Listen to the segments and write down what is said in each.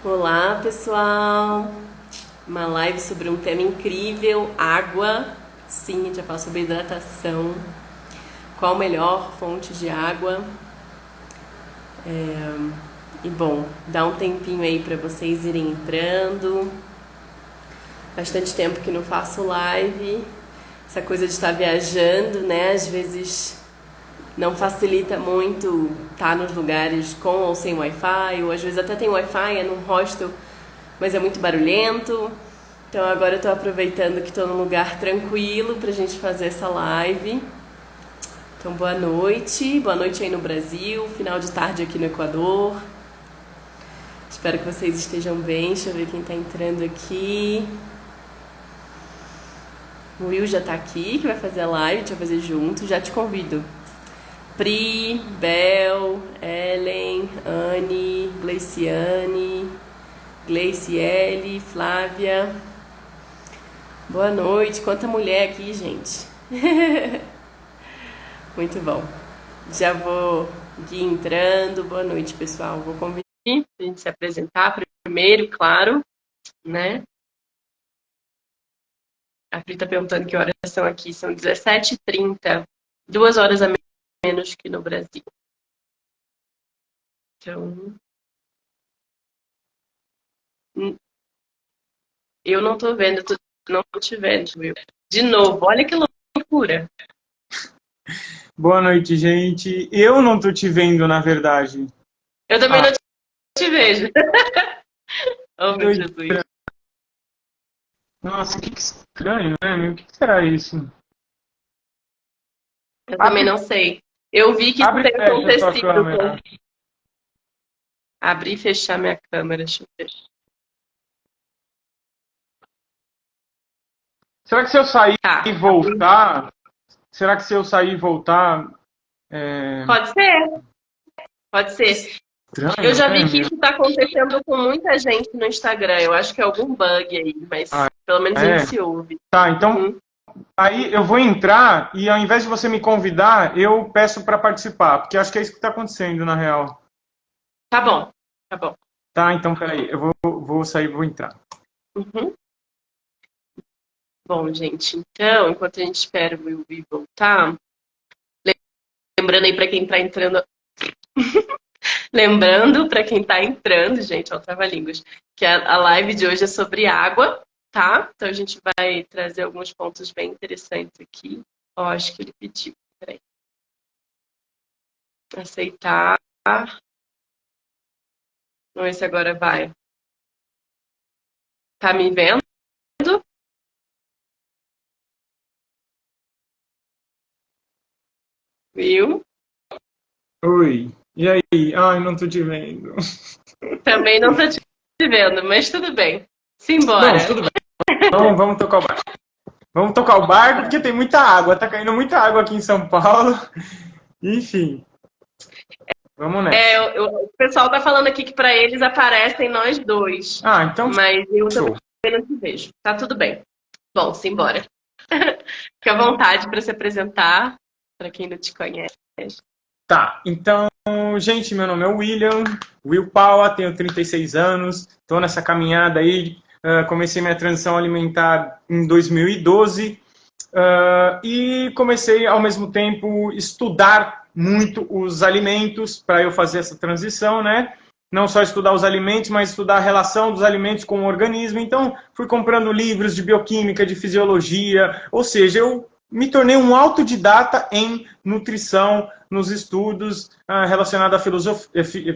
Olá, pessoal! Uma live sobre um tema incrível, água. Sim, a gente vai falar sobre hidratação. Qual a melhor fonte de água? E bom, dá um tempinho aí para vocês irem entrando. Bastante tempo que não faço live. Essa coisa de estar viajando, né? Às vezes não facilita muito estar nos lugares com ou sem Wi-Fi, ou às vezes até tem Wi-Fi, é num hostel, mas é muito barulhento. Então agora eu tô aproveitando que tô num lugar tranquilo pra gente fazer essa live. Então boa noite aí no Brasil, final de tarde aqui no Equador. Espero que vocês estejam bem. Deixa eu ver quem tá entrando aqui. O Will já tá aqui, que vai fazer a live, a gente vai fazer junto. Já te convido. Pri, Bel, Ellen, Anne, Gleiciane, Gleiciele, Flávia. Boa noite. Quanta mulher aqui, gente. Muito bom. Já vou ir entrando. Boa noite, pessoal. Vou convidar a gente se apresentar primeiro, claro, né? A Pri tá perguntando que horas são aqui. São 17h30. 2 horas a menos que no Brasil. Então, eu não tô vendo, não tô te vendo, Will. De novo, olha que loucura. Boa noite, gente. Eu não tô te vendo, na verdade. Eu também não Ah, te vejo. Oh, que meu doido. Jesus. Nossa, que estranho, né, meu? O que será isso? Eu também Abre, não sei. Eu vi que isso abre e tem fecha a sua acontecido. câmera. Abrir e fechar minha câmera. Deixa eu ver. Será que se eu sair e Tá. voltar... Será que se eu sair e voltar... É Pode ser, pode ser. Eu estranho, já né, vi que meu? isso está acontecendo com muita gente no Instagram. Eu acho que é algum bug aí, mas Ah, pelo menos a gente é? se ouve. Tá, então... Uhum. Aí eu vou entrar e ao invés de você me convidar, eu peço para participar. Porque acho que é isso que está acontecendo, na real. Tá bom, tá bom. Tá, então peraí. Eu vou sair e vou entrar. Uhum. Bom, gente, então, enquanto a gente espera o Will voltar, lembrando aí para quem está entrando, lembrando para quem está entrando, gente, ó, trava-línguas, que a live de hoje é sobre água, tá? Então a gente vai trazer alguns pontos bem interessantes aqui. Ó, acho que ele pediu. Peraí. Aceitar. Vamos ver se agora vai. Tá me vendo? Viu? Oi. E aí? Ai, não tô te vendo. Também não tô te vendo, mas tudo bem. Não, Simbora. tudo bem. Vamos tocar o barco. Vamos tocar o barco porque tem muita água. Tá caindo muita água aqui em São Paulo. Enfim, vamos É, nessa. o pessoal tá falando aqui que para eles aparecem nós dois, Ah, então mas eu também show. não te vejo. Tá tudo bem. Bom, simbora. Fique à vontade para se apresentar, para quem não te conhece. Tá, então, gente, meu nome é William, Will Paula, tenho 36 anos, estou nessa caminhada aí, comecei minha transição alimentar em 2012 e comecei ao mesmo tempo estudar muito os alimentos para eu fazer essa transição, né? Não só estudar os alimentos, mas estudar a relação dos alimentos com o organismo. Então, fui comprando livros de bioquímica, de fisiologia, ou seja, eu me tornei um autodidata em nutrição, nos estudos relacionados à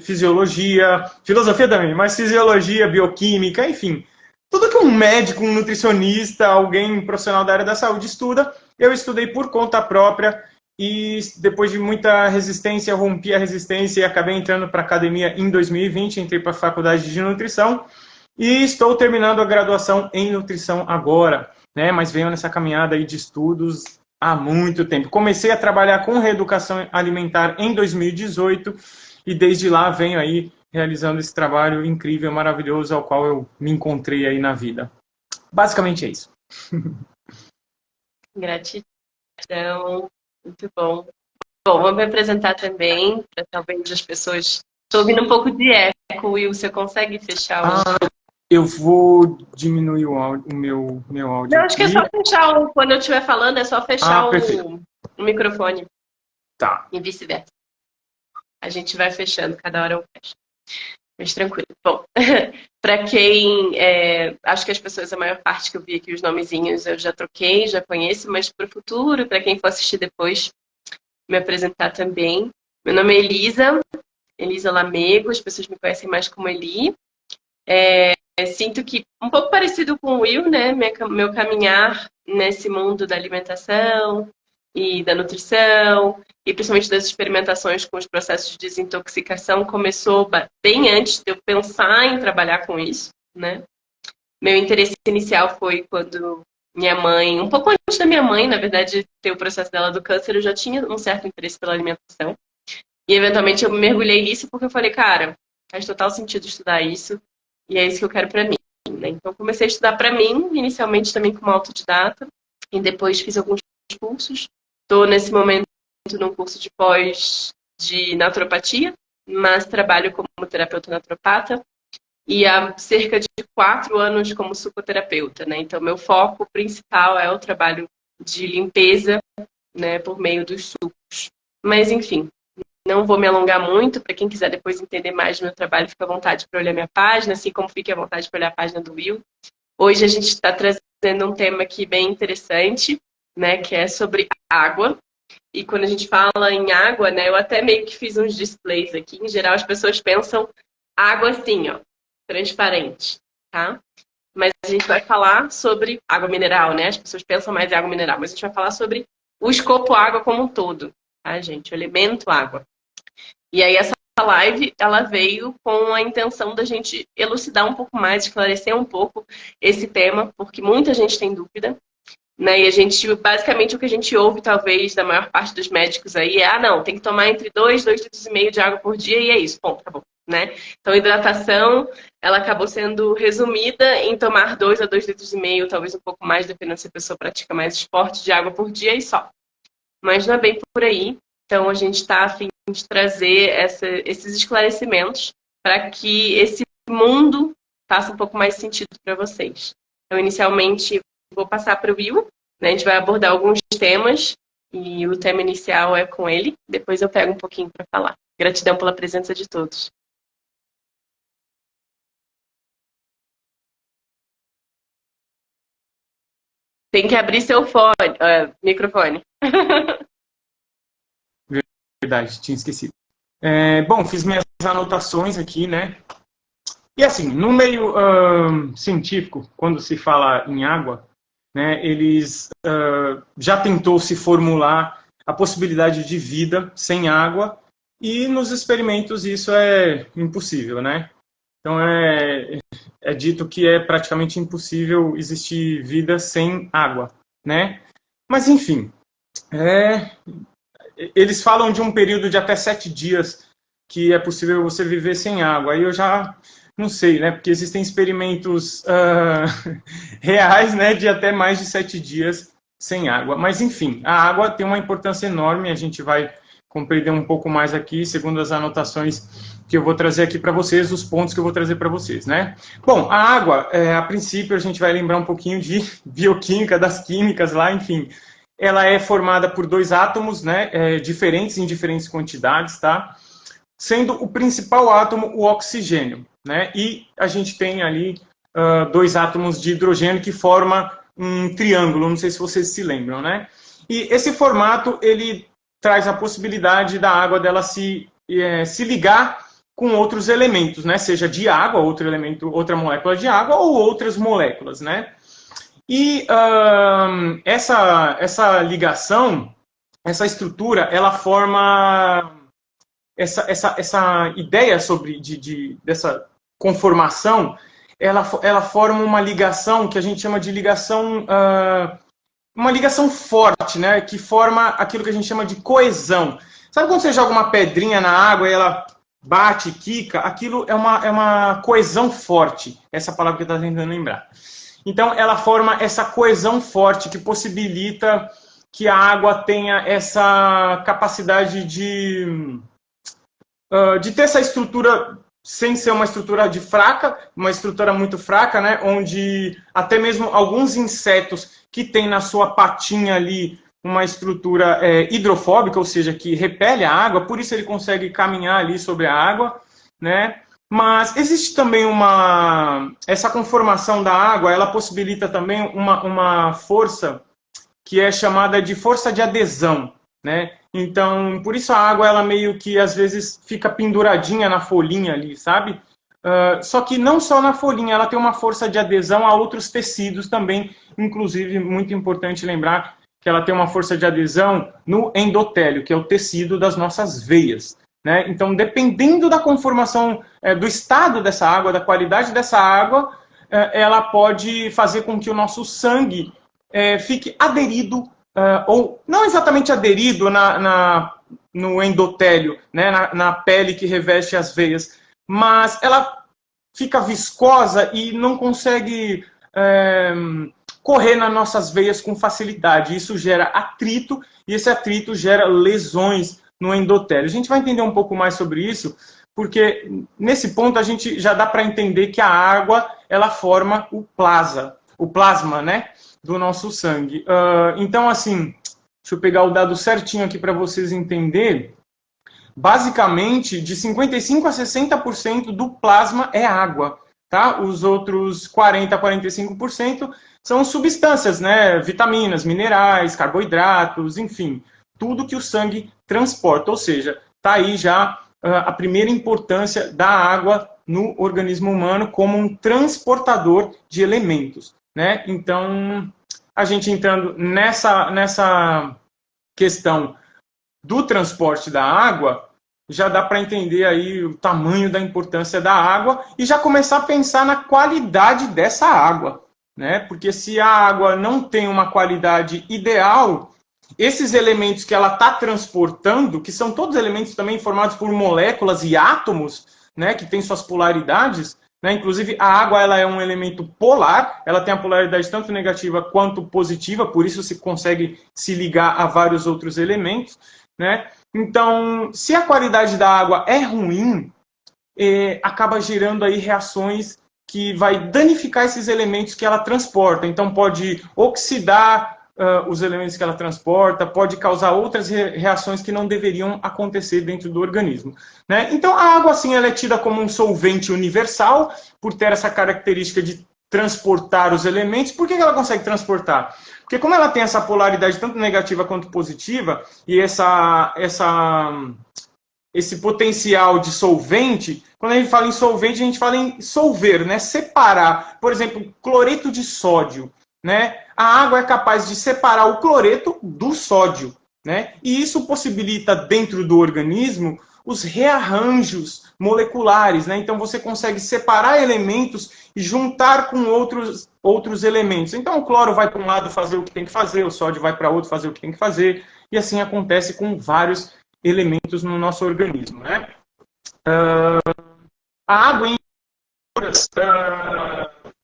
fisiologia, filosofia também, mas fisiologia, bioquímica, enfim. Tudo que um médico, um nutricionista, alguém profissional da área da saúde estuda, eu estudei por conta própria e depois de muita resistência, rompi a resistência e acabei entrando para a academia em 2020, entrei para a faculdade de nutrição e estou terminando a graduação em nutrição agora, né? Mas venho nessa caminhada aí de estudos há muito tempo. Comecei a trabalhar com reeducação alimentar em 2018 e desde lá venho aí realizando esse trabalho incrível, maravilhoso ao qual eu me encontrei aí na vida. Basicamente é isso. Gratidão, muito bom. Bom, vou me apresentar também, para talvez as pessoas Tô ouvindo um pouco de eco, Will. Você consegue fechar o... Eu vou diminuir o meu áudio Não, acho que é aqui. só fechar o... Quando eu estiver falando, é só fechar Perfeito. o microfone. Tá. E vice-versa. A gente vai fechando, cada hora eu fecho. Mas tranquilo. Bom, para quem... acho que as pessoas, a maior parte que eu vi aqui, os nomezinhos, eu já troquei, já conheço, mas para o futuro, para quem for assistir depois, me apresentar também. Meu nome é Elisa, Elisa Lamego, as pessoas me conhecem mais como Eli. Sinto que, um pouco parecido com o Will, né? Meu caminhar nesse mundo da alimentação e da nutrição, e principalmente das experimentações com os processos de desintoxicação, começou bem antes de eu pensar em trabalhar com isso, né? Meu interesse inicial foi quando minha mãe, um pouco antes da minha mãe, na verdade, ter o processo dela do câncer, eu já tinha um certo interesse pela alimentação. E, eventualmente, eu mergulhei nisso porque eu falei, cara, faz total sentido estudar isso. E é isso que eu quero para mim, né? Então, comecei a estudar para mim, inicialmente também como autodidata, e depois fiz alguns cursos. Estou, nesse momento, num curso de pós de naturopatia, mas trabalho como terapeuta naturopata e há cerca de 4 anos como sucoterapeuta, né? Então, meu foco principal é o trabalho de limpeza, né, por meio dos sucos. Mas, enfim, não vou me alongar muito. Para quem quiser depois entender mais do meu trabalho, fica à vontade para olhar minha página, assim como fique à vontade para olhar a página do Will. Hoje a gente está trazendo um tema aqui bem interessante, né, que é sobre água. E quando a gente fala em água, né, eu até meio que fiz uns displays aqui. Em geral, as pessoas pensam água assim, ó, transparente, tá? Mas a gente vai falar sobre água mineral, né? As pessoas pensam mais em água mineral, mas a gente vai falar sobre o escopo água como um todo, tá, gente? O elemento água. E aí essa live, ela veio com a intenção da gente elucidar um pouco mais, esclarecer um pouco esse tema, porque muita gente tem dúvida, né? E a gente, basicamente, o que a gente ouve, talvez, da maior parte dos médicos aí é, não, tem que tomar entre 2 litros e meio de água por dia e é isso, ponto, acabou, né? Então, a hidratação, ela acabou sendo resumida em tomar 2 a 2 litros e meio, talvez um pouco mais, dependendo se a pessoa pratica mais esporte, de água por dia e só. Mas não é bem por aí. Então, a gente está a fim de trazer esses esclarecimentos para que esse mundo faça um pouco mais sentido para vocês. Então, inicialmente, vou passar para o Will, né? A gente vai abordar alguns temas e o tema inicial é com ele. Depois eu pego um pouquinho para falar. Gratidão pela presença de todos. Tem que abrir seu microfone. Verdade, tinha esquecido. Bom, fiz minhas anotações aqui, né? E assim, no meio científico, quando se fala em água, né, eles já tentou se formular a possibilidade de vida sem água, e nos experimentos isso é impossível, né? Então é dito que é praticamente impossível existir vida sem água, né? Mas enfim, eles falam de um período de até 7 dias que é possível você viver sem água. Aí eu já não sei, né? Porque existem experimentos reais, né, de até mais de 7 dias sem água. Mas, enfim, a água tem uma importância enorme. A gente vai compreender um pouco mais aqui, segundo as anotações que eu vou trazer aqui para vocês, os pontos que eu vou trazer para vocês, né? Bom, a água, a princípio, a gente vai lembrar um pouquinho de bioquímica, das químicas lá, enfim. Ela é formada por 2 átomos, né, diferentes em diferentes quantidades, tá? Sendo o principal átomo o oxigênio, né? E a gente tem ali 2 átomos de hidrogênio que formam um triângulo, não sei se vocês se lembram, né? E esse formato, ele traz a possibilidade da água dela se ligar com outros elementos, né? Seja de água, outro elemento, outra molécula de água, ou outras moléculas, né? E essa ligação, essa estrutura, ela forma essa ideia dessa conformação, ela forma uma ligação que a gente chama de ligação, uma ligação forte, né? Que forma aquilo que a gente chama de coesão. Sabe quando você joga uma pedrinha na água e ela bate, quica? Aquilo é uma coesão forte. Essa palavra que eu estava tentando lembrar. Então, ela forma essa coesão forte que possibilita que a água tenha essa capacidade de de ter essa estrutura sem ser uma estrutura uma estrutura muito fraca, né, onde até mesmo alguns insetos que têm na sua patinha ali uma estrutura hidrofóbica, ou seja, que repele a água, por isso ele consegue caminhar ali sobre a água, né? Mas existe também essa conformação da água, ela possibilita também uma força que é chamada de força de adesão, né? Então, por isso a água, ela meio que às vezes fica penduradinha na folhinha ali, sabe? Só que não só na folhinha, ela tem uma força de adesão a outros tecidos também, inclusive, muito importante lembrar que ela tem uma força de adesão no endotélio, que é o tecido das nossas veias, né? Então, dependendo da conformação, do estado dessa água, da qualidade dessa água, ela pode fazer com que o nosso sangue fique aderido, ou não exatamente aderido no endotélio, né, na pele que reveste as veias, mas ela fica viscosa e não consegue correr nas nossas veias com facilidade. Isso gera atrito, e esse atrito gera lesões no endotélio. A gente vai entender um pouco mais sobre isso, porque nesse ponto a gente já dá para entender que a água ela forma o plasma, né, do nosso sangue. Então, assim, deixa eu pegar o dado certinho aqui para vocês entenderem. Basicamente, de 55% a 60% do plasma é água, tá? Os outros 40% a 45% são substâncias, né? Vitaminas, minerais, carboidratos, enfim, tudo que o sangue transporta. Ou seja, tá aí já a primeira importância da água no organismo humano como um transportador de elementos, né? Então, a gente entrando nessa questão do transporte da água, já dá para entender aí o tamanho da importância da água e já começar a pensar na qualidade dessa água, né? Porque se a água não tem uma qualidade ideal, esses elementos que ela está transportando, que são todos elementos também formados por moléculas e átomos, né, que têm suas polaridades, né? Inclusive a água ela é um elemento polar, ela tem a polaridade tanto negativa quanto positiva, por isso se consegue se ligar a vários outros elementos, né? Então, se a qualidade da água é ruim, acaba gerando aí reações que vai danificar esses elementos que ela transporta. Então, pode oxidar os elementos que ela transporta, pode causar outras reações que não deveriam acontecer dentro do organismo, né? Então, a água, assim, ela é tida como um solvente universal, por ter essa característica de transportar os elementos. Por que ela consegue transportar? Porque como ela tem essa polaridade tanto negativa quanto positiva, e esse potencial de solvente, quando a gente fala em solvente, a gente fala em solver, né? Separar. Por exemplo, cloreto de sódio, né? A água é capaz de separar o cloreto do sódio, né? E isso possibilita dentro do organismo os rearranjos moleculares, né? Então você consegue separar elementos e juntar com outros elementos. Então o cloro vai para um lado fazer o que tem que fazer, o sódio vai para outro fazer o que tem que fazer, e assim acontece com vários elementos no nosso organismo, né? A água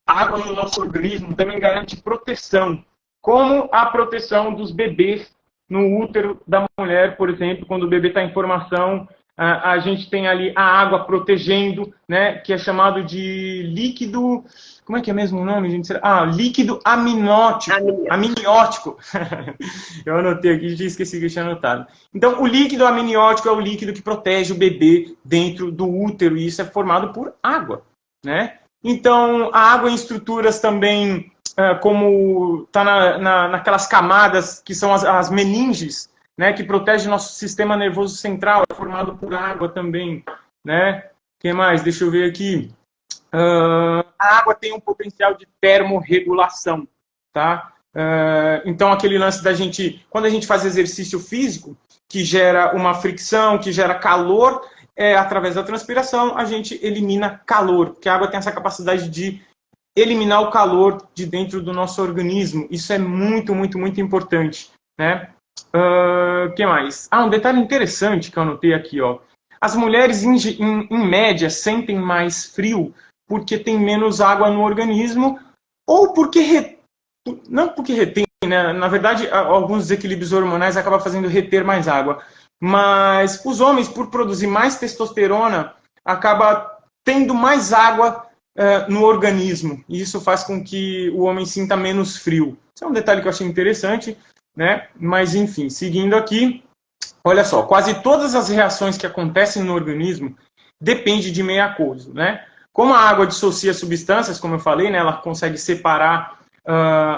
a água no nosso organismo também garante proteção, como a proteção dos bebês no útero da mulher, por exemplo, quando o bebê está em formação, a gente tem ali a água protegendo, né, que é chamado de líquido... Como é que é mesmo o nome, gente? Líquido amniótico. Eu anotei aqui, já esqueci que eu tinha anotado. Então, o líquido amniótico é o líquido que protege o bebê dentro do útero, e isso é formado por água, né? Então, a água em estruturas também, como está naquelas camadas que são as meninges, né, que protege o nosso sistema nervoso central, é formado por água também, né? O que mais? Deixa eu ver aqui. A água tem um potencial de termorregulação, tá? Então, aquele lance da gente, quando a gente faz exercício físico, que gera uma fricção, que gera calor, através da transpiração, a gente elimina calor, porque a água tem essa capacidade de eliminar o calor de dentro do nosso organismo. Isso é muito, muito, muito importante, né? Que mais? Um detalhe interessante que eu anotei aqui, ó. As mulheres, em média, sentem mais frio porque tem menos água no organismo, ou porque... Não porque retém, né? Na verdade, alguns desequilíbrios hormonais acabam fazendo reter mais água. mas os homens, por produzir mais testosterona, acaba tendo mais água no organismo, e isso faz com que o homem sinta menos frio. Isso é um detalhe que eu achei interessante, né? Mas enfim, seguindo aqui, olha só, quase todas as reações que acontecem no organismo dependem de meia coisa, né? Como a água dissocia substâncias, como eu falei, né, ela consegue separar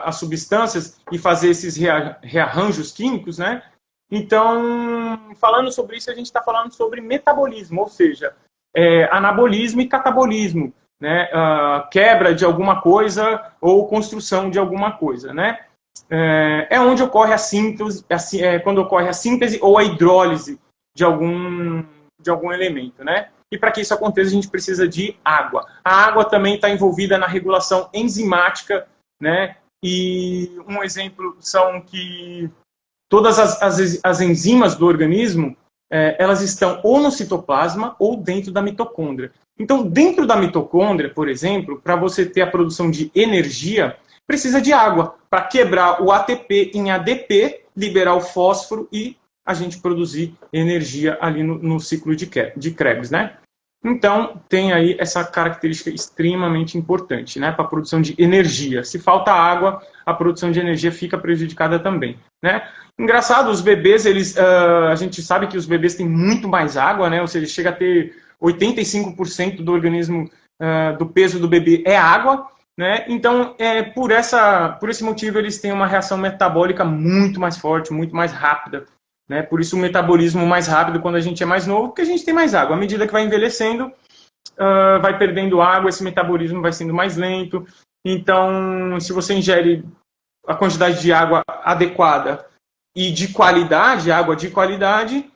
as substâncias e fazer esses rearranjos químicos, né? Então, falando sobre isso, a gente está falando sobre metabolismo, ou seja, anabolismo e catabolismo, né? Quebra de alguma coisa ou construção de alguma coisa, né? É onde ocorre a síntese, quando ocorre a síntese ou a hidrólise de algum elemento, né? E para que isso aconteça, a gente precisa de água. A água também está envolvida na regulação enzimática, né? E um exemplo são que todas as enzimas do organismo, elas estão ou no citoplasma ou dentro da mitocôndria. Então, dentro da mitocôndria, por exemplo, para você ter a produção de energia, precisa de água para quebrar o ATP em ADP, liberar o fósforo e a gente produzir energia ali no ciclo de Krebs, né? Então, tem aí essa característica extremamente importante, né, para a produção de energia. Se falta água, a produção de energia fica prejudicada também, né? Engraçado, os bebês, a gente sabe que os bebês têm muito mais água, né? Ou seja, chega a ter 85% do organismo, do peso do bebê é água, né? Então, por esse motivo, eles têm uma reação metabólica muito mais forte, muito mais rápida, né? Por isso o metabolismo mais rápido quando a gente é mais novo, porque a gente tem mais água. À medida que vai envelhecendo, vai perdendo água, esse metabolismo vai sendo mais lento. Então, se você ingere a quantidade de água adequada e de qualidade, água de qualidade,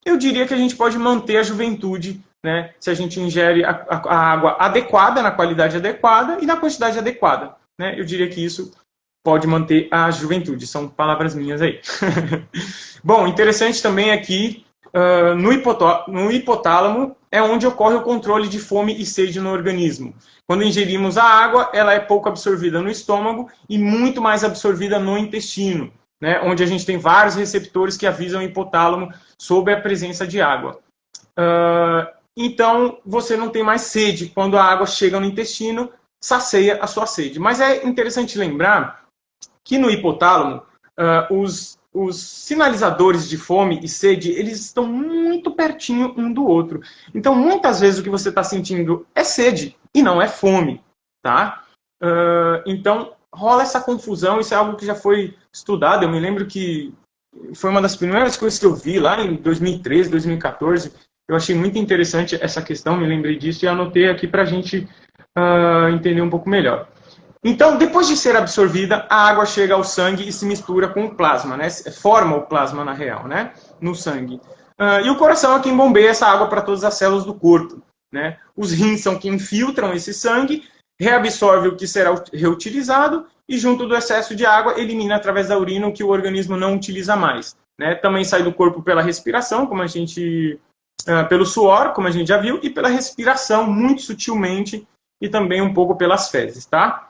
eu diria que a gente pode manter a juventude, né? Se a gente ingere a água adequada, na qualidade adequada e na quantidade adequada, né? Eu diria que isso pode manter a juventude. São palavras minhas aí. Bom, interessante também aqui, no hipotálamo é onde ocorre o controle de fome e sede no organismo. Quando ingerimos a água, ela é pouco absorvida no estômago e muito mais absorvida no intestino, né, onde a gente tem vários receptores que avisam o hipotálamo sobre a presença de água. Então, você não tem mais sede. Quando a água chega no intestino, sacia a sua sede. Mas é interessante lembrar que no hipotálamo, os sinalizadores de fome e sede, eles estão muito pertinho um do outro. Então, muitas vezes o que você está sentindo é sede e não é fome, tá? Então, rola essa confusão, isso é algo que já foi estudado. Eu me lembro que foi uma das primeiras coisas que eu vi lá em 2013, 2014. Eu achei muito interessante essa questão, me lembrei disso e anotei aqui para a gente entender um pouco melhor. Então, depois de ser absorvida, a água chega ao sangue e se mistura com o plasma, né? Forma o plasma, na real, né? No sangue. E o coração é quem bombeia essa água para todas as células do corpo, né? Os rins são quem filtram esse sangue, reabsorve o que será reutilizado e, junto do excesso de água, elimina através da urina o que o organismo não utiliza mais, né? Também sai do corpo pela respiração, pelo suor, como a gente já viu, e pela respiração, muito sutilmente, e também um pouco pelas fezes, tá?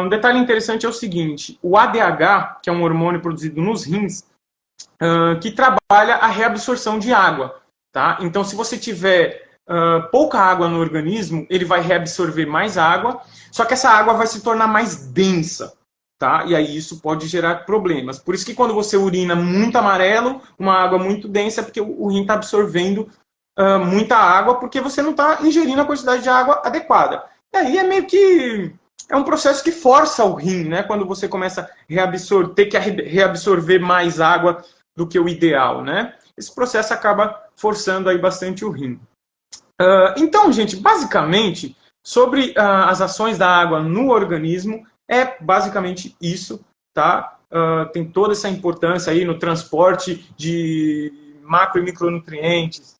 Um detalhe interessante é o seguinte, o ADH, que é um hormônio produzido nos rins, que trabalha a reabsorção de água, tá? Então, se você tiver pouca água no organismo, ele vai reabsorver mais água, só que essa água vai se tornar mais densa, tá? E aí isso pode gerar problemas. Por isso que quando você urina muito amarelo, uma água muito densa, é porque o rim está absorvendo muita água, porque você não está ingerindo a quantidade de água adequada. E aí é meio que... é um processo que força o rim, né? Quando você começa a ter que reabsorver mais água do que o ideal, né? Esse processo acaba forçando aí bastante o rim. Então, gente, basicamente, sobre as ações da água no organismo, é basicamente isso, tá? Tem toda essa importância aí no transporte de macro e micronutrientes,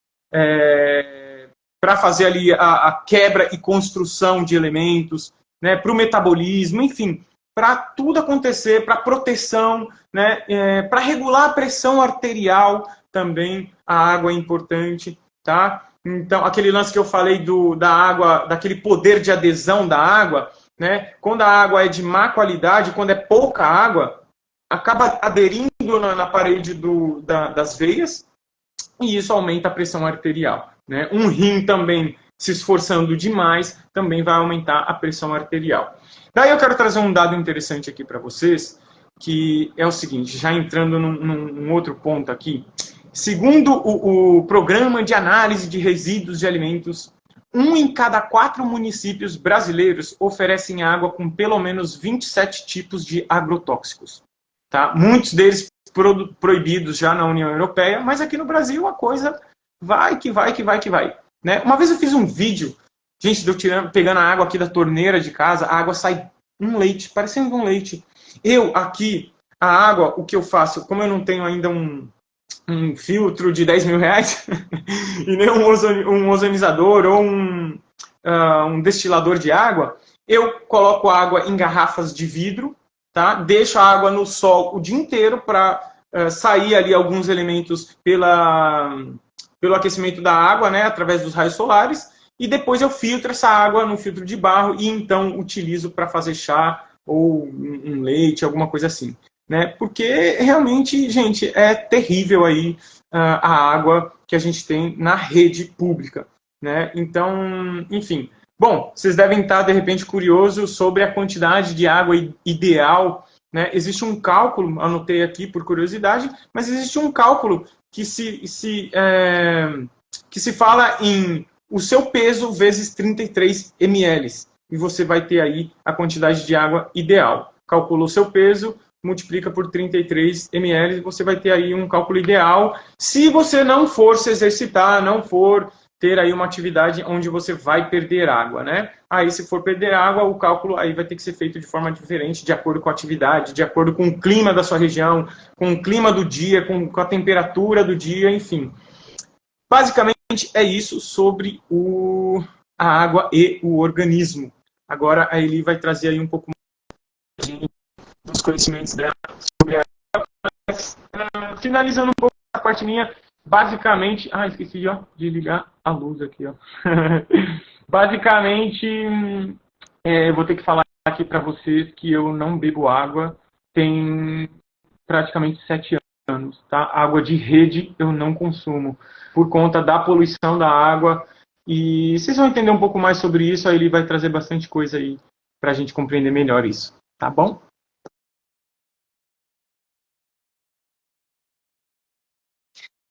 para fazer ali a quebra e construção de elementos, né, para o metabolismo, enfim, para tudo acontecer, para proteção, né, para regular a pressão arterial também, a água é importante, tá? Então, aquele lance que eu falei da água, daquele poder de adesão da água, né, quando a água é de má qualidade, quando é pouca água, acaba aderindo na parede das veias, e isso aumenta a pressão arterial, né? Um rim também se esforçando demais também vai aumentar a pressão arterial. Daí eu quero trazer um dado interessante aqui para vocês, que é o seguinte, já entrando num outro ponto aqui. Segundo o Programa de Análise de Resíduos de Alimentos, 1 em cada 4 municípios brasileiros oferecem água com pelo menos 27 tipos de agrotóxicos. Tá? Muitos deles proibidos já na União Europeia, mas aqui no Brasil a coisa vai que vai. Né? Uma vez eu fiz um vídeo, gente, pegando a água aqui da torneira de casa, a água sai um leite, parecendo um leite. Eu aqui, a água, o que eu faço, como eu não tenho ainda um filtro de 10 mil reais e nem um ozonizador ou um destilador de água, eu coloco a água em garrafas de vidro, tá? Deixo a água no sol o dia inteiro para sair ali alguns elementos pelo aquecimento da água, né, através dos raios solares, e depois eu filtro essa água no filtro de barro e então utilizo para fazer chá ou um leite, alguma coisa assim. Né? Porque realmente, gente, é terrível aí a água que a gente tem na rede pública. Né? Então, enfim. Bom, vocês devem estar, de repente, curiosos sobre a quantidade de água ideal. Né? Existe um cálculo, anotei aqui por curiosidade, mas existe um cálculo que se fala em o seu peso vezes 33 ml. E você vai ter aí a quantidade de água ideal. Calcula o seu peso, multiplica por 33 ml, você vai ter aí um cálculo ideal. Se você não for se exercitar, não for ter aí uma atividade onde você vai perder água, né? Aí, se for perder água, o cálculo aí vai ter que ser feito de forma diferente, de acordo com a atividade, de acordo com o clima da sua região, com o clima do dia, com a temperatura do dia, enfim. Basicamente, é isso sobre a água e o organismo. Agora, a Eli vai trazer aí um pouco mais dos conhecimentos dela sobre a água. Finalizando um pouco a parte minha, basicamente... esqueci de ligar a luz aqui. Basicamente, eu vou ter que falar aqui para vocês que eu não bebo água tem praticamente 7 anos. Tá? Água de rede eu não consumo, por conta da poluição da água. E vocês vão entender um pouco mais sobre isso, aí ele vai trazer bastante coisa aí para a gente compreender melhor isso. Tá bom?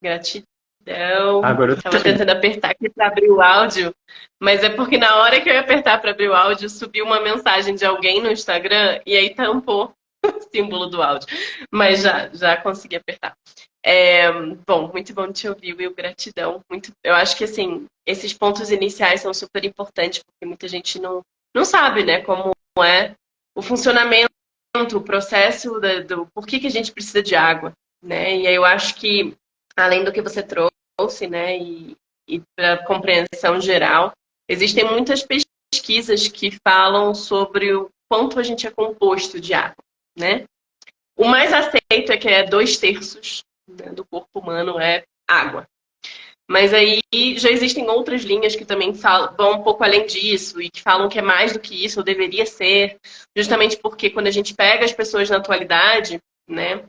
Gratidão. Agora eu estava tentando apertar aqui para abrir o áudio, mas é porque na hora que eu ia apertar para abrir o áudio, subiu uma mensagem de alguém no Instagram e aí tampou o símbolo do áudio. Mas já consegui apertar. Bom, muito bom te ouvir, Will. Gratidão. Eu acho que assim, esses pontos iniciais são super importantes, porque muita gente não sabe, né, como é o funcionamento, o processo do por que a gente precisa de água, né? E aí eu acho que, além do que você trouxe, né, e para compreensão geral, existem muitas pesquisas que falam sobre o quanto a gente é composto de água, né? O mais aceito é que 2/3, né, do corpo humano é água. Mas aí já existem outras linhas que também vão um pouco além disso e que falam que é mais do que isso, ou deveria ser, justamente porque quando a gente pega as pessoas na atualidade, né,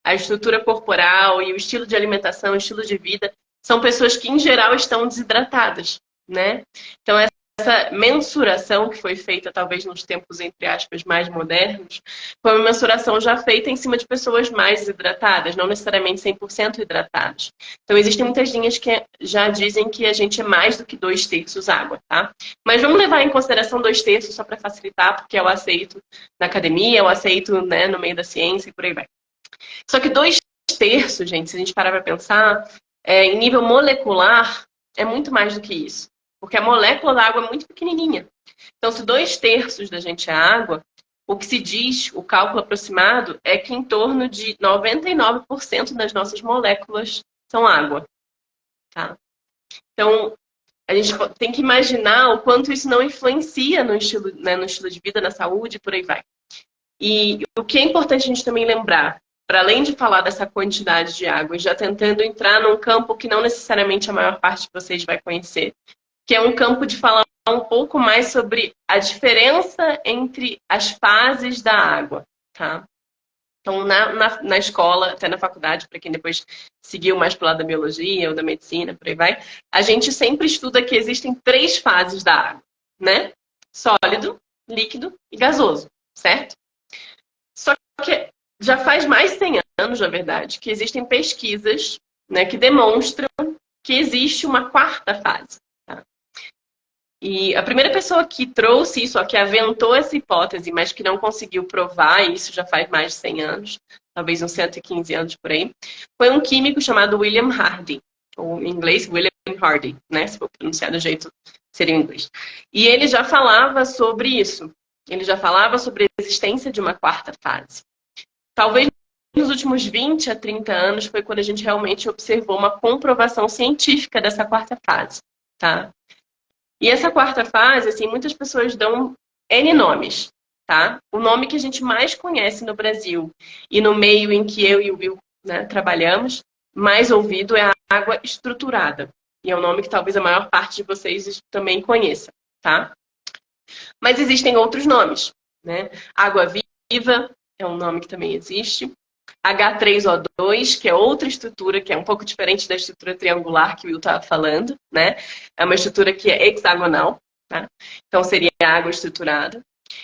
a estrutura corporal e o estilo de alimentação, o estilo de vida, são pessoas que, em geral, estão desidratadas, né? Então, essa mensuração que foi feita, talvez nos tempos, entre aspas, mais modernos, foi uma mensuração já feita em cima de pessoas mais desidratadas, não necessariamente 100% hidratadas. Então, existem muitas linhas que já dizem que a gente é mais do que 2/3 água, tá? Mas vamos levar em consideração 2/3 só para facilitar, porque é o aceito na academia, é o aceito, né, no meio da ciência e por aí vai. Só que 2/3, gente, se a gente parar para pensar, em nível molecular, é muito mais do que isso. Porque a molécula da água é muito pequenininha. Então, se 2/3 da gente é água, o que se diz, o cálculo aproximado, é que em torno de 99% das nossas moléculas são água. Tá? Então, a gente tem que imaginar o quanto isso não influencia no estilo, né, no estilo de vida, na saúde, por aí vai. E o que é importante a gente também lembrar, para além de falar dessa quantidade de água, já tentando entrar num campo que não necessariamente a maior parte de vocês vai conhecer, que é um campo de falar um pouco mais sobre a diferença entre as fases da água, tá? Então, na escola, até na faculdade, para quem depois seguiu mais para o lado da biologia ou da medicina, por aí vai, a gente sempre estuda que existem 3 fases da água, né? Sólido, líquido e gasoso, certo? Só que já faz mais de 100 anos, na verdade, que existem pesquisas, né, que demonstram que existe uma 4ª fase. Tá? E a primeira pessoa que trouxe isso, que aventou essa hipótese, mas que não conseguiu provar, e isso já faz mais de 100 anos, talvez uns 115 anos por aí, foi um químico chamado William Hardy, ou em inglês William Hardy, né? Se for pronunciar do jeito seria em inglês. E ele já falava sobre isso. Ele já falava sobre a existência de uma 4ª fase. Talvez nos últimos 20 a 30 anos foi quando a gente realmente observou uma comprovação científica dessa 4ª fase, tá? E essa 4ª fase, assim, muitas pessoas dão N nomes, tá? O nome que a gente mais conhece no Brasil e no meio em que eu e o Will, né, trabalhamos, mais ouvido é a água estruturada. E é um nome que talvez a maior parte de vocês também conheça, tá? Mas existem outros nomes, né? Água viva é um nome que também existe. H3O2, que é outra estrutura, que é um pouco diferente da estrutura triangular que o Will estava falando, né? É uma estrutura que é hexagonal, tá? Então seria água estruturada.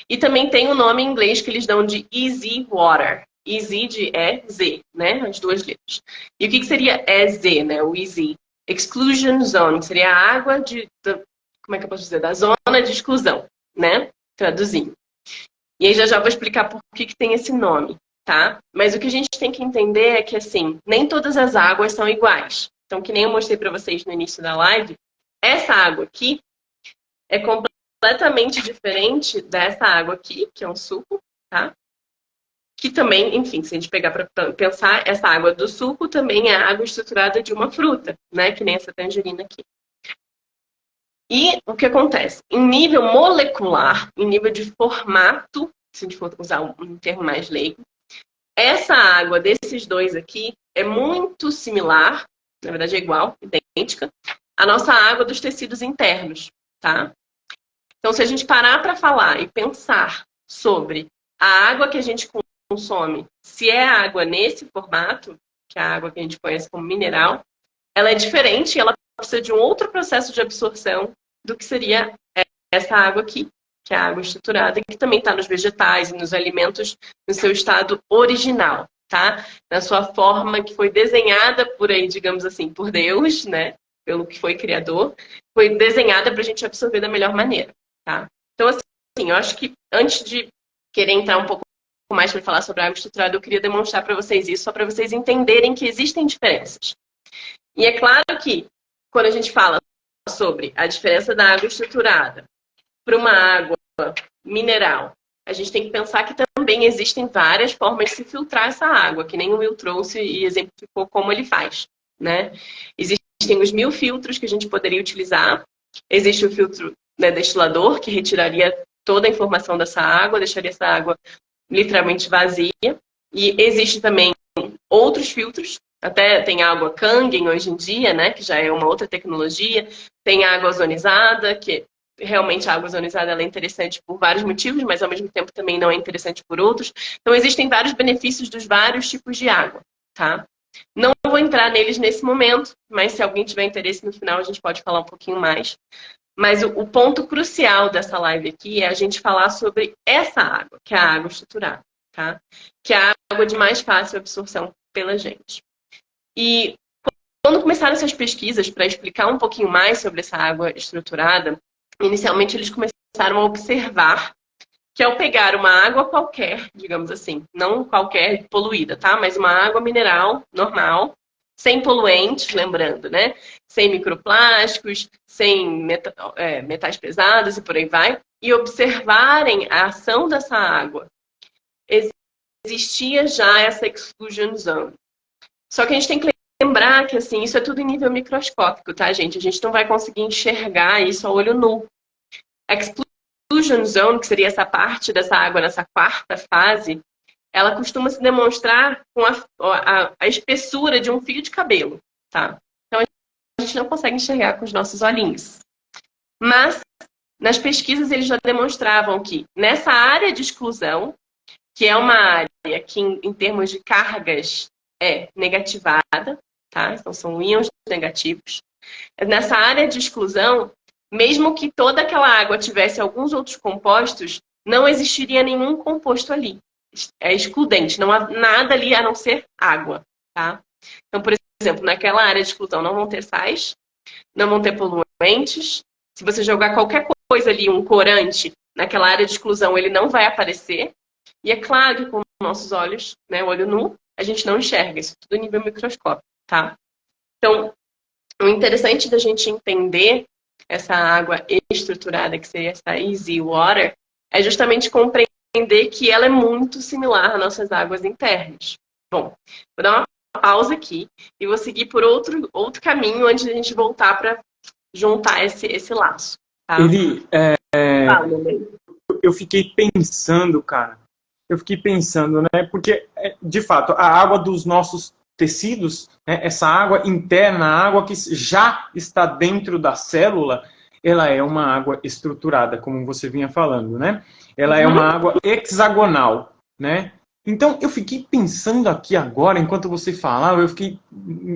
E também tem um nome em inglês que eles dão de easy water. Easy de EZ, né? As 2 letras. E o que seria EZ, né? O easy? Exclusion zone, que seria a água como é que eu posso dizer? Da zona de exclusão, né? Traduzindo. E aí já vou explicar por que tem esse nome, tá? Mas o que a gente tem que entender é que, assim, nem todas as águas são iguais. Então, que nem eu mostrei para vocês no início da live, essa água aqui é completamente diferente dessa água aqui, que é um suco, tá? Que também, enfim, se a gente pegar para pensar, essa água do suco também é água estruturada de uma fruta, né? Que nem essa tangerina aqui. E o que acontece? Em nível molecular, em nível de formato, se a gente for usar um termo mais leigo, essa água desses 2 aqui é muito similar, na verdade é igual, idêntica, à nossa água dos tecidos internos, tá? Então, se a gente parar para falar e pensar sobre a água que a gente consome, se é água nesse formato, que é a água que a gente conhece como mineral, ela é diferente, ela precisa de um outro processo de absorção do que seria essa água aqui, que é a água estruturada, que também está nos vegetais e nos alimentos no seu estado original, tá? Na sua forma que foi desenhada por aí, digamos assim, por Deus, né? Pelo que foi criador, foi desenhada para a gente absorver da melhor maneira, tá? Então, assim, eu acho que antes de querer entrar um pouco mais para falar sobre a água estruturada, eu queria demonstrar para vocês isso, só para vocês entenderem que existem diferenças. E é claro que, quando a gente fala sobre a diferença da água estruturada para uma água mineral, a gente tem que pensar que também existem várias formas de se filtrar essa água, que nem o Will trouxe e exemplificou como ele faz, né? Existem os 1000 filtros que a gente poderia utilizar. Existe o filtro, né, destilador, que retiraria toda a informação dessa água, deixaria essa água literalmente vazia. E existe também outros filtros. Até tem água Kangen hoje em dia, né, que já é uma outra tecnologia. Tem água ozonizada, que realmente a água ozonizada ela é interessante por vários motivos, mas ao mesmo tempo também não é interessante por outros. Então existem vários benefícios dos vários tipos de água, tá? Não vou entrar neles nesse momento, mas se alguém tiver interesse no final a gente pode falar um pouquinho mais. Mas o ponto crucial dessa live aqui é a gente falar sobre essa água, que é a água estruturada, tá? Que é a água de mais fácil absorção pela gente. E quando começaram essas pesquisas para explicar um pouquinho mais sobre essa água estruturada, inicialmente eles começaram a observar que ao pegar uma água qualquer, digamos assim, não qualquer poluída, tá? Mas uma água mineral normal, sem poluentes, lembrando, né? Sem microplásticos, sem metais pesados e por aí vai, e observarem a ação dessa água. Existia já essa exclusion zone. Só que a gente tem que lembrar que, assim, isso é tudo em nível microscópico, tá, gente? A gente não vai conseguir enxergar isso a olho nu. A exclusion zone, que seria essa parte dessa água nessa 4ª fase, ela costuma se demonstrar com a espessura de um fio de cabelo, tá? Então, a gente não consegue enxergar com os nossos olhinhos. Mas, nas pesquisas, eles já demonstravam que nessa área de exclusão que é uma área que, em termos de cargas, é negativada, tá? Então, são íons negativos. Nessa área de exclusão, mesmo que toda aquela água tivesse alguns outros compostos, não existiria nenhum composto ali. É excludente, não há nada ali a não ser água, tá? Então, por exemplo, naquela área de exclusão não vão ter sais, não vão ter poluentes. Se você jogar qualquer coisa ali, um corante, naquela área de exclusão, ele não vai aparecer. E é claro que com nossos olhos, né, olho nu, a gente não enxerga isso tudo em nível microscópico, tá? Então, o interessante da gente entender essa água estruturada, que seria essa easy water, é justamente compreender que ela é muito similar às nossas águas internas. Bom, vou dar uma pausa aqui e vou seguir por outro caminho antes de a gente voltar para juntar esse laço. Tá? Eli, eu fiquei pensando, cara. Eu fiquei pensando, né? Porque, de fato, a água dos nossos tecidos, né, essa água interna, a água que já está dentro da célula, ela é uma água estruturada, como você vinha falando, né? Ela é uma água hexagonal, né? Então, eu fiquei pensando aqui agora, enquanto você falava, eu fiquei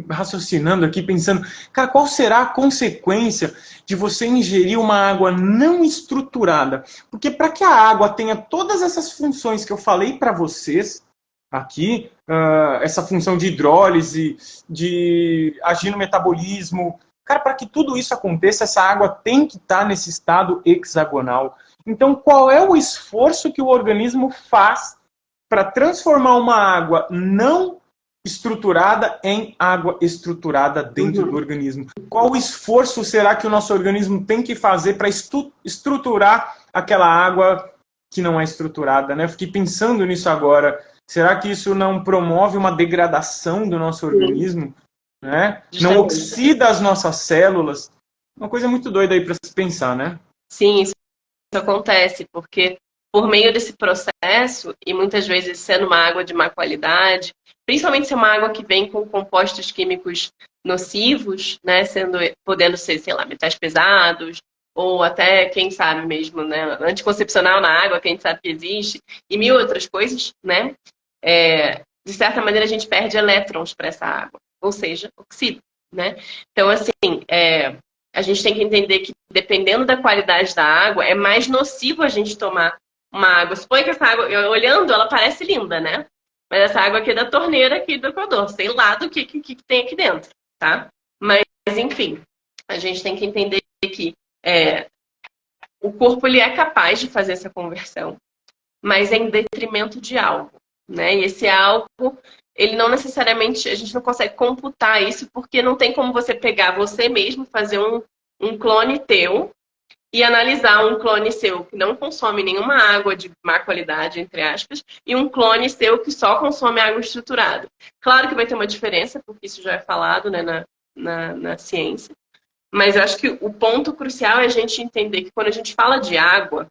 raciocinando aqui, pensando, cara, qual será a consequência de você ingerir uma água não estruturada? Porque para que a água tenha todas essas funções que eu falei para vocês aqui, essa função de hidrólise, de agir no metabolismo, cara, para que tudo isso aconteça, essa água tem que estar nesse estado hexagonal. Então, qual é o esforço que o organismo faz para transformar uma água não estruturada em água estruturada dentro do organismo? Qual o esforço será que o nosso organismo tem que fazer para estruturar aquela água que não é estruturada, né? Eu fiquei pensando nisso agora. Será que isso não promove uma degradação do nosso organismo? Né? Não oxida as nossas células? Uma coisa muito doida aí para se pensar, né? Sim, isso acontece, porque por meio desse processo, e muitas vezes sendo uma água de má qualidade, principalmente se é uma água que vem com compostos químicos nocivos, né, podendo ser, sei lá, metais pesados, ou até, quem sabe mesmo, né, anticoncepcional na água, que a gente sabe que existe, e mil outras coisas, né, de certa maneira a gente perde elétrons para essa água, ou seja, oxida, né. Então, assim, a gente tem que entender que, dependendo da qualidade da água, é mais nocivo a gente tomar uma água. Suponha que essa água, olhando, ela parece linda, né? Mas essa água aqui é da torneira aqui do Equador. Sei lá do que tem aqui dentro, tá? Mas, enfim, a gente tem que entender que o corpo ele é capaz de fazer essa conversão, mas é em detrimento de algo, né? E esse algo, ele não necessariamente, a gente não consegue computar isso, porque não tem como você pegar você mesmo, fazer um clone teu, e analisar um clone seu que não consome nenhuma água de má qualidade, entre aspas, e um clone seu que só consome água estruturada. Claro que vai ter uma diferença, porque isso já é falado, né, na ciência. Mas eu acho que o ponto crucial é a gente entender que quando a gente fala de água,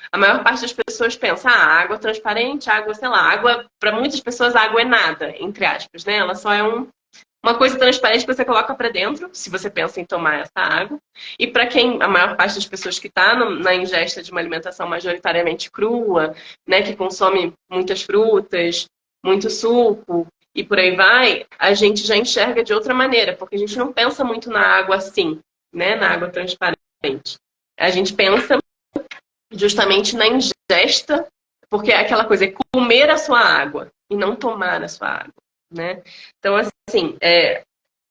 a maior parte das pessoas pensa, água transparente, água, sei lá, água, para muitas pessoas, água é nada, entre aspas, né? Ela só é uma coisa transparente que você coloca para dentro, se você pensa em tomar essa água. E para quem, a maior parte das pessoas que está na ingesta de uma alimentação majoritariamente crua, né, que consome muitas frutas, muito suco e por aí vai, a gente já enxerga de outra maneira, porque a gente não pensa muito na água assim, né, na água transparente. A gente pensa justamente na ingesta, porque é aquela coisa, é comer a sua água e não tomar a sua água, né? Então, assim,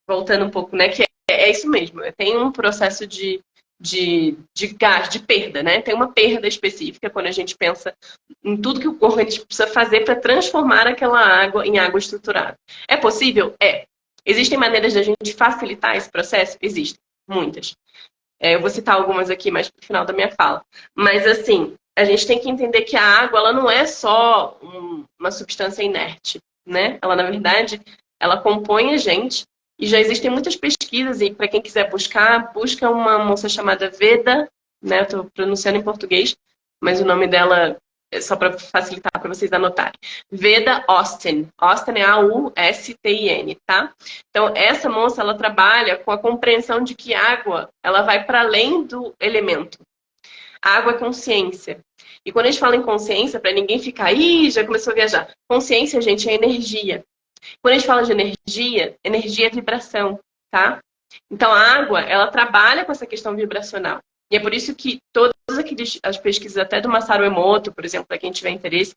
voltando um pouco, né, que é isso mesmo, tem um processo de gás, de perda, né? Tem uma perda específica quando a gente pensa em tudo que o organismo precisa fazer para transformar aquela água em água estruturada. É possível? É. Existem maneiras de a gente facilitar esse processo? Existem, muitas. Eu vou citar algumas aqui mais pro final da minha fala. Mas, assim, a gente tem que entender que a água, ela não é só uma substância inerte, né? Ela, na verdade, ela compõe a gente. E já existem muitas pesquisas, e para quem quiser busca uma moça chamada Veda, né? Estou pronunciando em português, mas o nome dela é só para facilitar para vocês anotarem. Veda Austin. Austin é Austin, tá? Então, essa moça, ela trabalha com a compreensão de que água, ela vai para além do elemento. Água é consciência. E quando a gente fala em consciência, para ninguém ficar, ih, já começou a viajar. Consciência, gente, é energia. Quando a gente fala de energia, energia é vibração, tá? Então a água, ela trabalha com essa questão vibracional. E é por isso que todas as pesquisas, até do Masaru Emoto, por exemplo, para quem tiver interesse,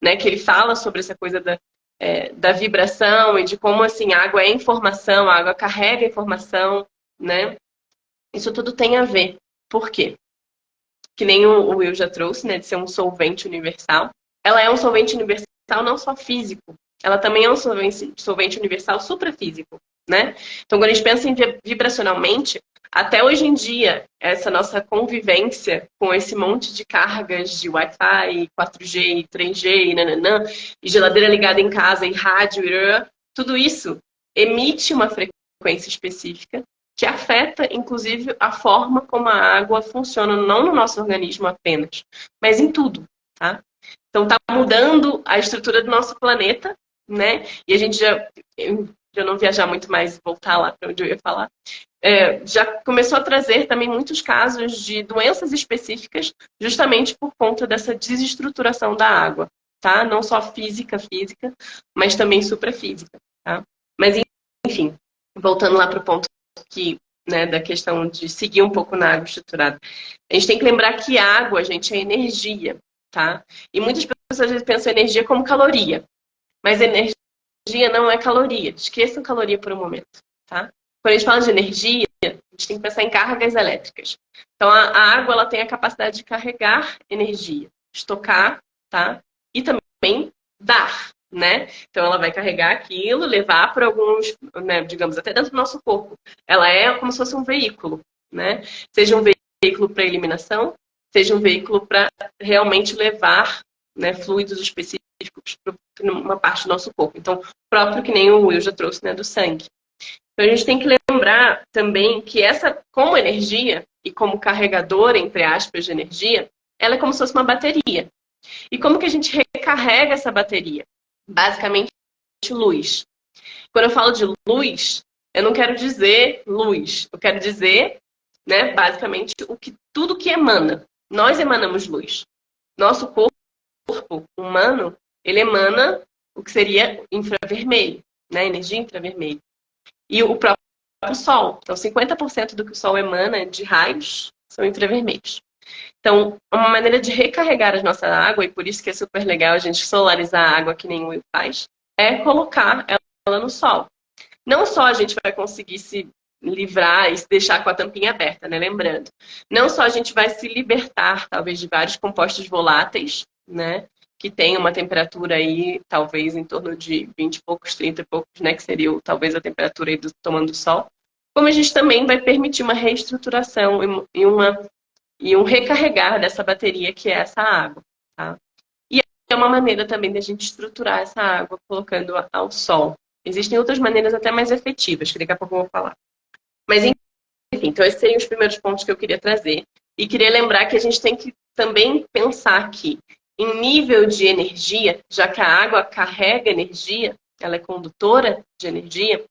né, que ele fala sobre essa coisa da vibração e de como assim, a água é informação, a água carrega informação, né? Isso tudo tem a ver. Por quê? Que nem o Will já trouxe, né, de ser um solvente universal. Ela é um solvente universal não só físico, ela também é um solvente universal suprafísico, né? Então, quando a gente pensa em vibracionalmente, até hoje em dia, essa nossa convivência com esse monte de cargas de Wi-Fi, 4G, 3G, e nananã, e geladeira ligada em casa, e rádio, tudo isso emite uma frequência específica que afeta, inclusive, a forma como a água funciona, não no nosso organismo apenas, mas em tudo, tá? Então, está mudando a estrutura do nosso planeta, né? E a gente já não viajar muito mais, voltar lá para onde eu ia falar, já começou a trazer também muitos casos de doenças específicas, justamente por conta dessa desestruturação da água, tá? Não só física, mas também suprafísica, tá? Mas, enfim, voltando lá para o ponto que, né, da questão de seguir um pouco na água estruturada. A gente tem que lembrar que água, gente, é energia, tá? E muitas pessoas às vezes pensam energia como caloria, mas energia não é caloria. Esqueçam caloria por um momento, tá? Quando a gente fala de energia, a gente tem que pensar em cargas elétricas. Então, a água, ela tem a capacidade de carregar energia, estocar, tá? E também dar, né? Então, ela vai carregar aquilo, levar para alguns, né, digamos, até dentro do nosso corpo. Ela é como se fosse um veículo, né? Seja um veículo para eliminação, seja um veículo para realmente levar, né, fluidos específicos para uma parte do nosso corpo. Então, próprio que nem o Will já trouxe, né, do sangue. Então, a gente tem que lembrar também que essa, como energia e como carregadora, entre aspas, de energia, ela é como se fosse uma bateria. E como que a gente recarrega essa bateria? Basicamente, luz. Quando eu falo de luz, eu não quero dizer luz. Eu quero dizer, né, basicamente, tudo que emana. Nós emanamos luz. Nosso corpo humano, ele emana o que seria infravermelho, né, energia infravermelha. E o próprio Sol. Então, 50% do que o Sol emana de raios são infravermelhos. Então, uma maneira de recarregar a nossa água, e por isso que é super legal a gente solarizar a água que nem o Will faz, é colocar ela no sol. Não só a gente vai conseguir se livrar e se deixar com a tampinha aberta, né? Lembrando. Não só a gente vai se libertar, talvez, de vários compostos voláteis, né? Que tem uma temperatura aí, talvez, em torno de 20 e poucos, 30 e poucos, né? Que seria, talvez, a temperatura aí tomando sol. Como a gente também vai permitir uma reestruturação e um recarregar dessa bateria que é essa água, tá? E é uma maneira também da gente estruturar essa água colocando ao sol. Existem outras maneiras até mais efetivas, que daqui a pouco eu vou falar. Mas, enfim, então esses seriam os primeiros pontos que eu queria trazer. E queria lembrar que a gente tem que também pensar que, em nível de energia, já que a água carrega energia, ela é condutora de energia,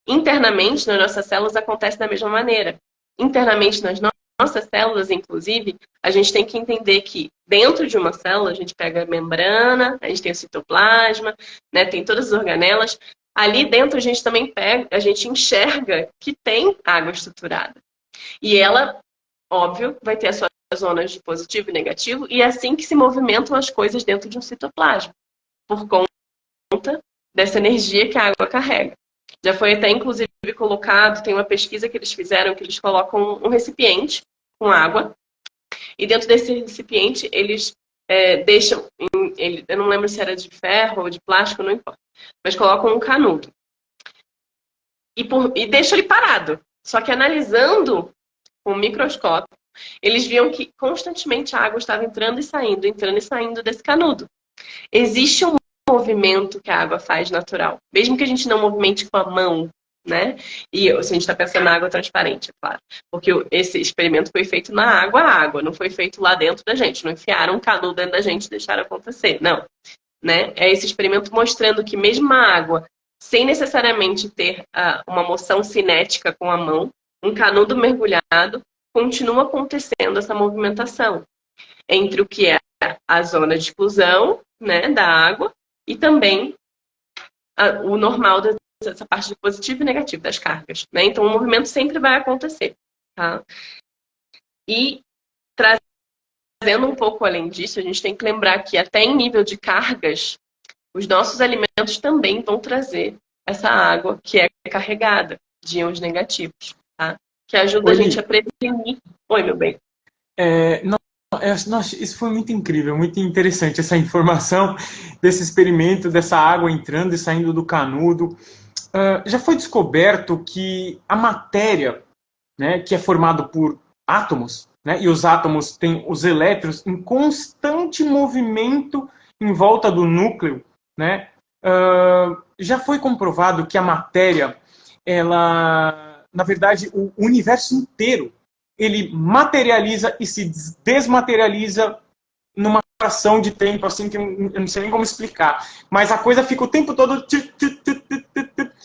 internamente nas nossas células acontece da mesma maneira. Internamente nas nossas células, inclusive, a gente tem que entender que dentro de uma célula a gente pega a membrana, a gente tem o citoplasma, né, tem todas as organelas. Ali dentro a gente também a gente enxerga que tem água estruturada. E ela, óbvio, vai ter as suas zonas de positivo e negativo, e é assim que se movimentam as coisas dentro de um citoplasma, por conta dessa energia que a água carrega. Já foi até, inclusive, colocado, tem uma pesquisa que eles fizeram, que eles colocam um recipiente com água, e dentro desse recipiente eles deixam, eu não lembro se era de ferro ou de plástico, não importa, mas colocam um canudo. E deixam ele parado. Só que analisando com o microscópio, eles viam que constantemente a água estava entrando e saindo desse canudo. Existe um movimento que a água faz natural, mesmo que a gente não movimente com a mão, né? E se a gente está pensando na água transparente, é claro. Porque esse experimento foi feito na água, não foi feito lá dentro da gente. Não enfiaram um canudo dentro da gente e deixaram acontecer, não. Né? É esse experimento mostrando que mesmo a água, sem necessariamente ter uma moção cinética com a mão, um canudo mergulhado, continua acontecendo essa movimentação. entre o que é a zona de exclusão, né, da água e também o normal dessa parte de positivo e negativo das cargas, né? Então o movimento sempre vai acontecer, tá? E trazendo um pouco além disso, a gente tem que lembrar que até em nível de cargas, os nossos alimentos também vão trazer essa água que é carregada de íons negativos, tá? Que ajuda a gente a prevenir. Oi, meu bem. Nossa, isso foi muito incrível, muito interessante essa informação desse experimento, dessa água entrando e saindo do canudo. Já foi descoberto que a matéria, né, que é formada por átomos, né, e os átomos têm os elétrons em constante movimento em volta do núcleo, né, já foi comprovado que a matéria, ela, na verdade, o universo inteiro, ele materializa e se desmaterializa numa fração de tempo, assim, que eu não sei nem como explicar. Mas a coisa fica o tempo todo...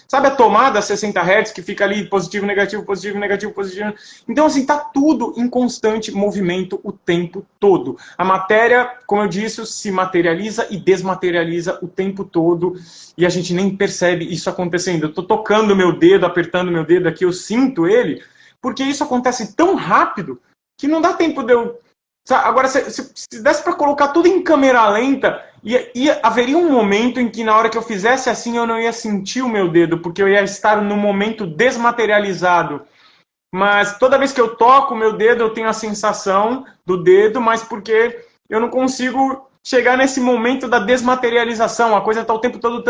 Sabe a tomada 60 Hz que fica ali positivo, negativo, positivo, negativo, positivo? Então, assim, tá tudo em constante movimento o tempo todo. A matéria, como eu disse, se materializa e desmaterializa o tempo todo e a gente nem percebe isso acontecendo. Eu tô tocando meu dedo, apertando meu dedo aqui, eu sinto ele, porque isso acontece tão rápido que não dá tempo de eu... Agora, se desse para colocar tudo em câmera lenta, haveria um momento em que na hora que eu fizesse assim eu não ia sentir o meu dedo, porque eu ia estar no momento desmaterializado. Mas toda vez que eu toco o meu dedo, eu tenho a sensação do dedo, mas porque eu não consigo chegar nesse momento da desmaterialização. A coisa está o tempo todo...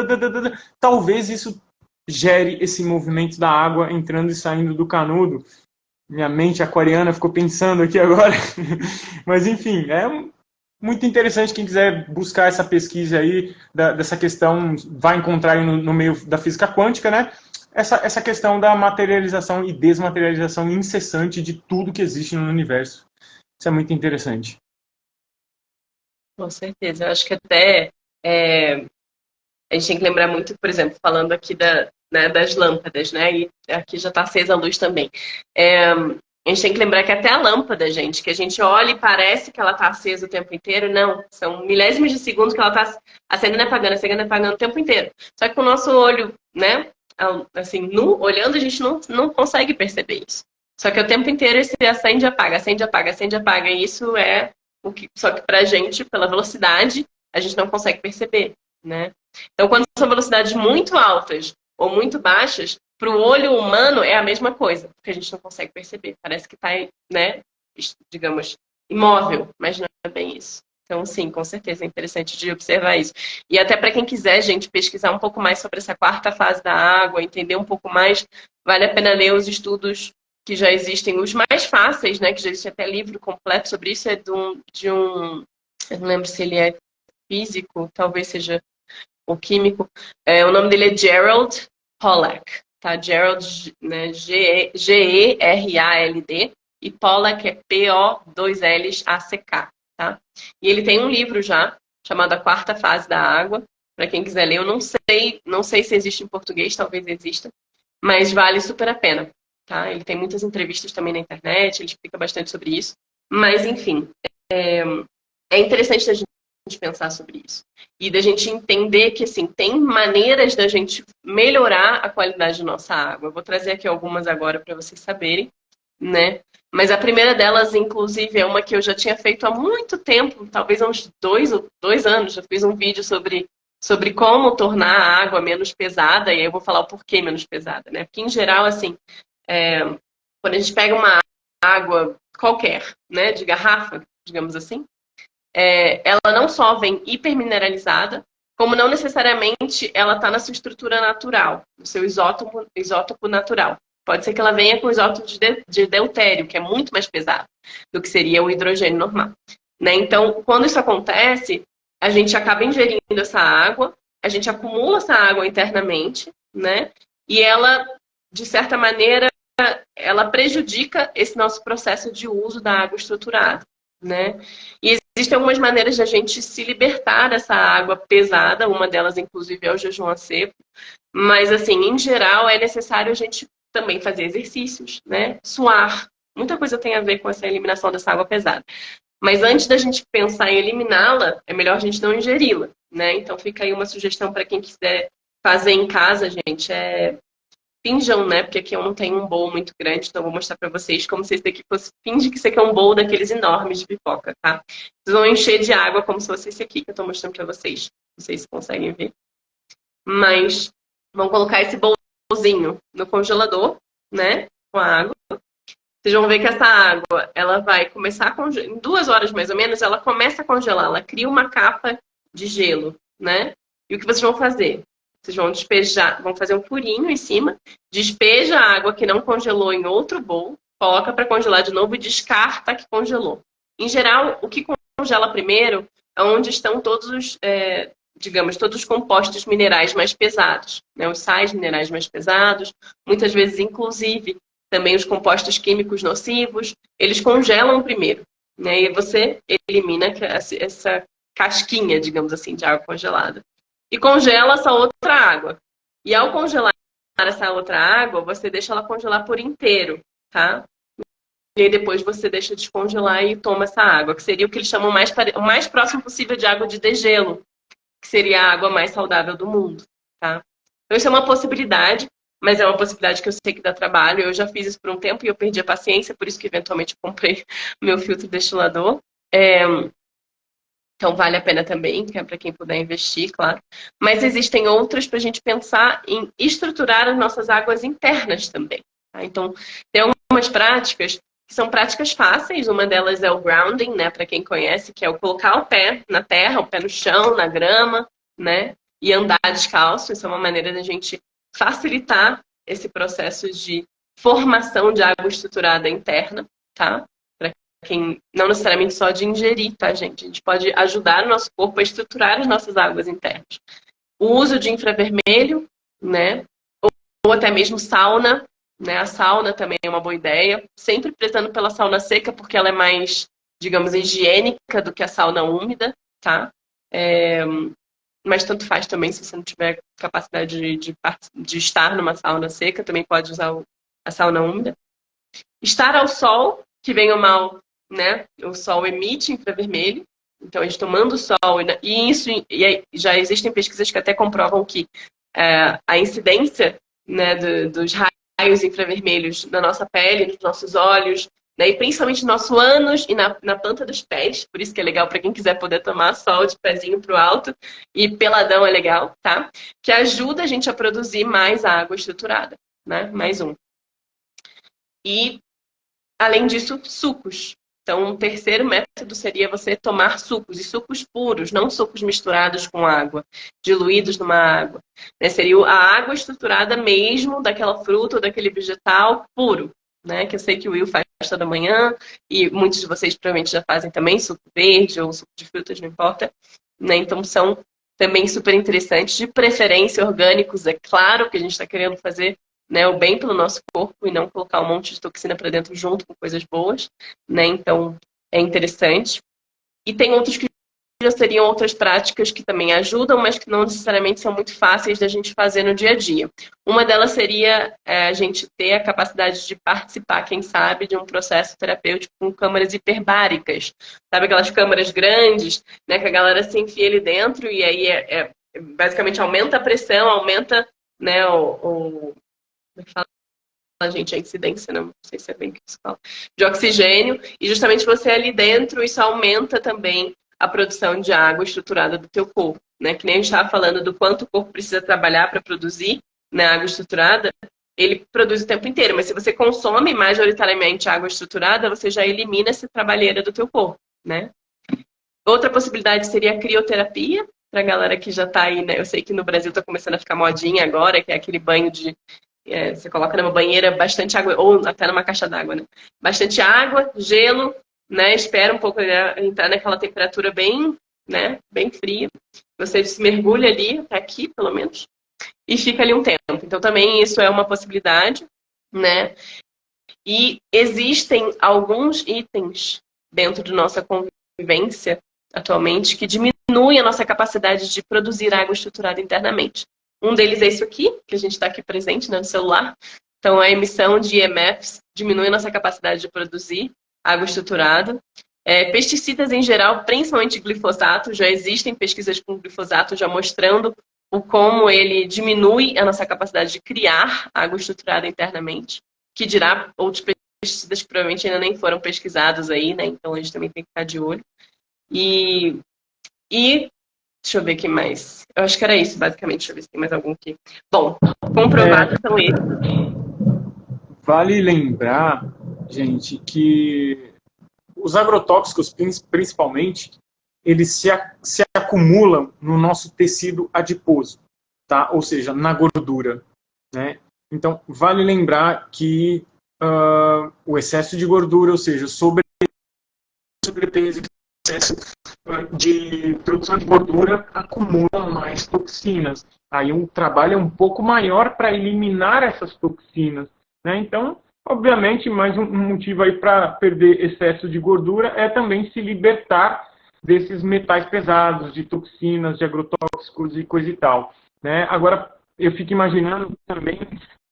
Talvez isso gere esse movimento da água entrando e saindo do canudo. Minha mente aquariana ficou pensando aqui agora. Mas, enfim, é muito interessante. Quem quiser buscar essa pesquisa aí, dessa questão, vai encontrar aí no meio da física quântica, né? Essa questão da materialização e desmaterialização incessante de tudo que existe no universo. Isso é muito interessante. Com certeza. Eu acho que até a gente tem que lembrar muito, por exemplo, falando aqui das lâmpadas, né? E aqui já está acesa a luz também. A gente tem que lembrar que até a lâmpada, gente, que a gente olha e parece que ela está acesa o tempo inteiro, não. São milésimos de segundos que ela está acendendo e apagando o tempo inteiro. Só que com o nosso olho, né? Assim, olhando, a gente não consegue perceber isso. Só que o tempo inteiro esse acende e apaga, acende e apaga, acende e apaga. E isso é o que. Só que pra gente, pela velocidade, a gente não consegue perceber, né? Então, quando são velocidades muito altas ou muito baixas, para o olho humano é a mesma coisa, porque a gente não consegue perceber. Parece que está, né, digamos, imóvel, mas não é bem isso. Então, sim, com certeza é interessante de observar isso. E até para quem quiser, gente, pesquisar um pouco mais sobre essa quarta fase da água, entender um pouco mais, vale a pena ler os estudos que já existem, os mais fáceis, né, que já existe até livro completo sobre isso, é de um eu não lembro se ele é físico, talvez seja o químico. O nome dele é Gerald Pollack, tá? Gerald, né? Gerald, e Pollack é P-O-2-L-A-C-K, tá? E ele tem um livro já, chamado A Quarta Fase da Água, para quem quiser ler. Eu não sei se existe em português, talvez exista, mas vale super a pena, tá? Ele tem muitas entrevistas também na internet, ele explica bastante sobre isso. Mas, enfim, é interessante a gente pensar sobre isso. E da gente entender que, assim, tem maneiras da gente melhorar a qualidade da nossa água. Eu vou trazer aqui algumas agora para vocês saberem, né? Mas a primeira delas, inclusive, é uma que eu já tinha feito há muito tempo, talvez há uns 2 anos. Eu fiz um vídeo sobre como tornar a água menos pesada, e aí eu vou falar o porquê menos pesada, né? Porque, em geral, assim, quando a gente pega uma água qualquer, né, de garrafa, digamos assim, ela não só vem hipermineralizada, como não necessariamente ela está na sua estrutura natural, no seu isótopo natural. Pode ser que ela venha com isótopo de deutério, que é muito mais pesado do que seria o hidrogênio normal, né? Então, quando isso acontece, a gente acaba ingerindo essa água, a gente acumula essa água internamente, né? E ela, de certa maneira, ela prejudica esse nosso processo de uso da água estruturada, né? E existem algumas maneiras de a gente se libertar dessa água pesada, uma delas, inclusive, é o jejum a seco, mas, assim, em geral, é necessário a gente também fazer exercícios, né? Suar, muita coisa tem a ver com essa eliminação dessa água pesada. Mas antes da gente pensar em eliminá-la, é melhor a gente não ingeri-la, né? Então fica aí uma sugestão para quem quiser fazer em casa, gente, finjam, né? Porque aqui eu não tenho um bowl muito grande, então eu vou mostrar para vocês como se esse daqui fosse. Finge que esse aqui é um bowl daqueles enormes de pipoca, tá? Vocês vão encher de água como se fosse esse aqui que eu tô mostrando para vocês. Não sei se conseguem ver. Mas vão colocar esse bowlzinho no congelador, né? Com a água. Vocês vão ver que essa água, ela vai começar a congelar. Em 2 horas mais ou menos, ela começa a congelar. Ela cria uma capa de gelo, né? E o que vocês vão fazer? Vocês vão despejar, vão fazer um furinho em cima, despeja a água que não congelou em outro bowl, coloca para congelar de novo e descarta que congelou. Em geral, o que congela primeiro é onde estão todos os, digamos, todos os compostos minerais mais pesados, né? Os sais minerais mais pesados, muitas vezes, inclusive, também os compostos químicos nocivos, eles congelam primeiro, né? E você elimina essa casquinha, digamos assim, de água congelada. E congela essa outra água. E ao congelar essa outra água, você deixa ela congelar por inteiro, tá? E aí depois você deixa descongelar e toma essa água, que seria o que eles chamam o mais próximo possível de água de degelo, que seria a água mais saudável do mundo, tá? Então isso é uma possibilidade, mas é uma possibilidade que eu sei que dá trabalho. Eu já fiz isso por um tempo e eu perdi a paciência, por isso que eventualmente eu comprei o meu filtro destilador. Então vale a pena também, que é para quem puder investir, claro. Mas existem outras para a gente pensar em estruturar as nossas águas internas também. Tá? Então tem algumas práticas que são práticas fáceis. Uma delas é o grounding, né? Para quem conhece, que é o colocar o pé na terra, o pé no chão, na grama, né? E andar descalço. Isso é uma maneira da gente facilitar esse processo de formação de água estruturada interna, tá? Quem, não necessariamente só de ingerir, tá, gente? A gente pode ajudar o nosso corpo a estruturar as nossas águas internas. O uso de infravermelho, né? Ou até mesmo sauna, né? A sauna também é uma boa ideia. Sempre prezando pela sauna seca, porque ela é mais, digamos, higiênica do que a sauna úmida, tá? Mas tanto faz também, se você não tiver capacidade de estar numa sauna seca, também pode usar a sauna úmida. Estar ao sol, que bem ou mal, né? O sol emite infravermelho, então a gente tomando sol, e já existem pesquisas que até comprovam que a incidência, né, dos raios infravermelhos na nossa pele, nos nossos olhos, né, e principalmente no nosso ânus e na planta dos pés, por isso que é legal para quem quiser poder tomar sol de pezinho para o alto, e peladão é legal, tá? Que ajuda a gente a produzir mais água estruturada, né? Mais um. E além disso, sucos. Então, um terceiro método seria você tomar sucos, e sucos puros, não sucos misturados com água, diluídos numa água. Né? Seria a água estruturada mesmo daquela fruta ou daquele vegetal puro, né? Que eu sei que o Will faz toda manhã, e muitos de vocês provavelmente já fazem também, suco verde ou suco de frutas, não importa. Né? Então, são também super interessantes, de preferência orgânicos, é claro que a gente está querendo fazer, né, o bem pelo nosso corpo e não colocar um monte de toxina para dentro junto com coisas boas, né? Então é interessante. E tem outros que já seriam outras práticas que também ajudam, mas que não necessariamente são muito fáceis da gente fazer no dia a dia. Uma delas seria a gente ter a capacidade de participar, quem sabe, de um processo terapêutico com câmaras hiperbáricas. Sabe aquelas câmaras grandes, né, que a galera se enfia ali dentro e aí basicamente aumenta a pressão, aumenta, né, gente, a incidência, não sei se é bem que se fala, de oxigênio, e justamente você ali dentro, isso aumenta também a produção de água estruturada do teu corpo, né? Que nem a gente estava falando do quanto o corpo precisa trabalhar para produzir, né, água estruturada, ele produz o tempo inteiro, mas se você consome majoritariamente água estruturada, você já elimina essa trabalheira do teu corpo, né? Outra possibilidade seria a crioterapia, para a galera que já está aí, né? Eu sei que no Brasil está começando a ficar modinha agora, que é aquele banho de você coloca numa banheira bastante água, ou até numa caixa d'água, né? Bastante água, gelo, né? Espera um pouco entrar naquela temperatura bem, né? Bem fria. Você se mergulha ali, até aqui, pelo menos, e fica ali um tempo. Então, também isso é uma possibilidade, né? E existem alguns itens dentro da nossa convivência atualmente que diminuem a nossa capacidade de produzir água estruturada internamente. Um deles é isso aqui, que a gente está aqui presente, né, no celular. Então, a emissão de EMFs diminui a nossa capacidade de produzir água estruturada. Pesticidas em geral, principalmente glifosato, já existem pesquisas com glifosato já mostrando o como ele diminui a nossa capacidade de criar água estruturada internamente, que dirá outros pesticidas que provavelmente ainda nem foram pesquisados aí, né? Então a gente também tem que ficar de olho. E deixa eu ver o que mais. Eu acho que era isso, basicamente. Deixa eu ver se tem mais algum aqui. Bom, comprovados são esses. Vale lembrar, gente, que os agrotóxicos, principalmente, eles se acumulam no nosso tecido adiposo, tá? Ou seja, na gordura, né? Então, vale lembrar que o excesso de gordura, ou seja, sobrepeso, excesso de produção de gordura acumula mais toxinas. Aí um trabalho é um pouco maior para eliminar essas toxinas, né? Então, obviamente, mais um motivo aí para perder excesso de gordura é também se libertar desses metais pesados, de toxinas, de agrotóxicos e coisa e tal, né? Agora, eu fico imaginando também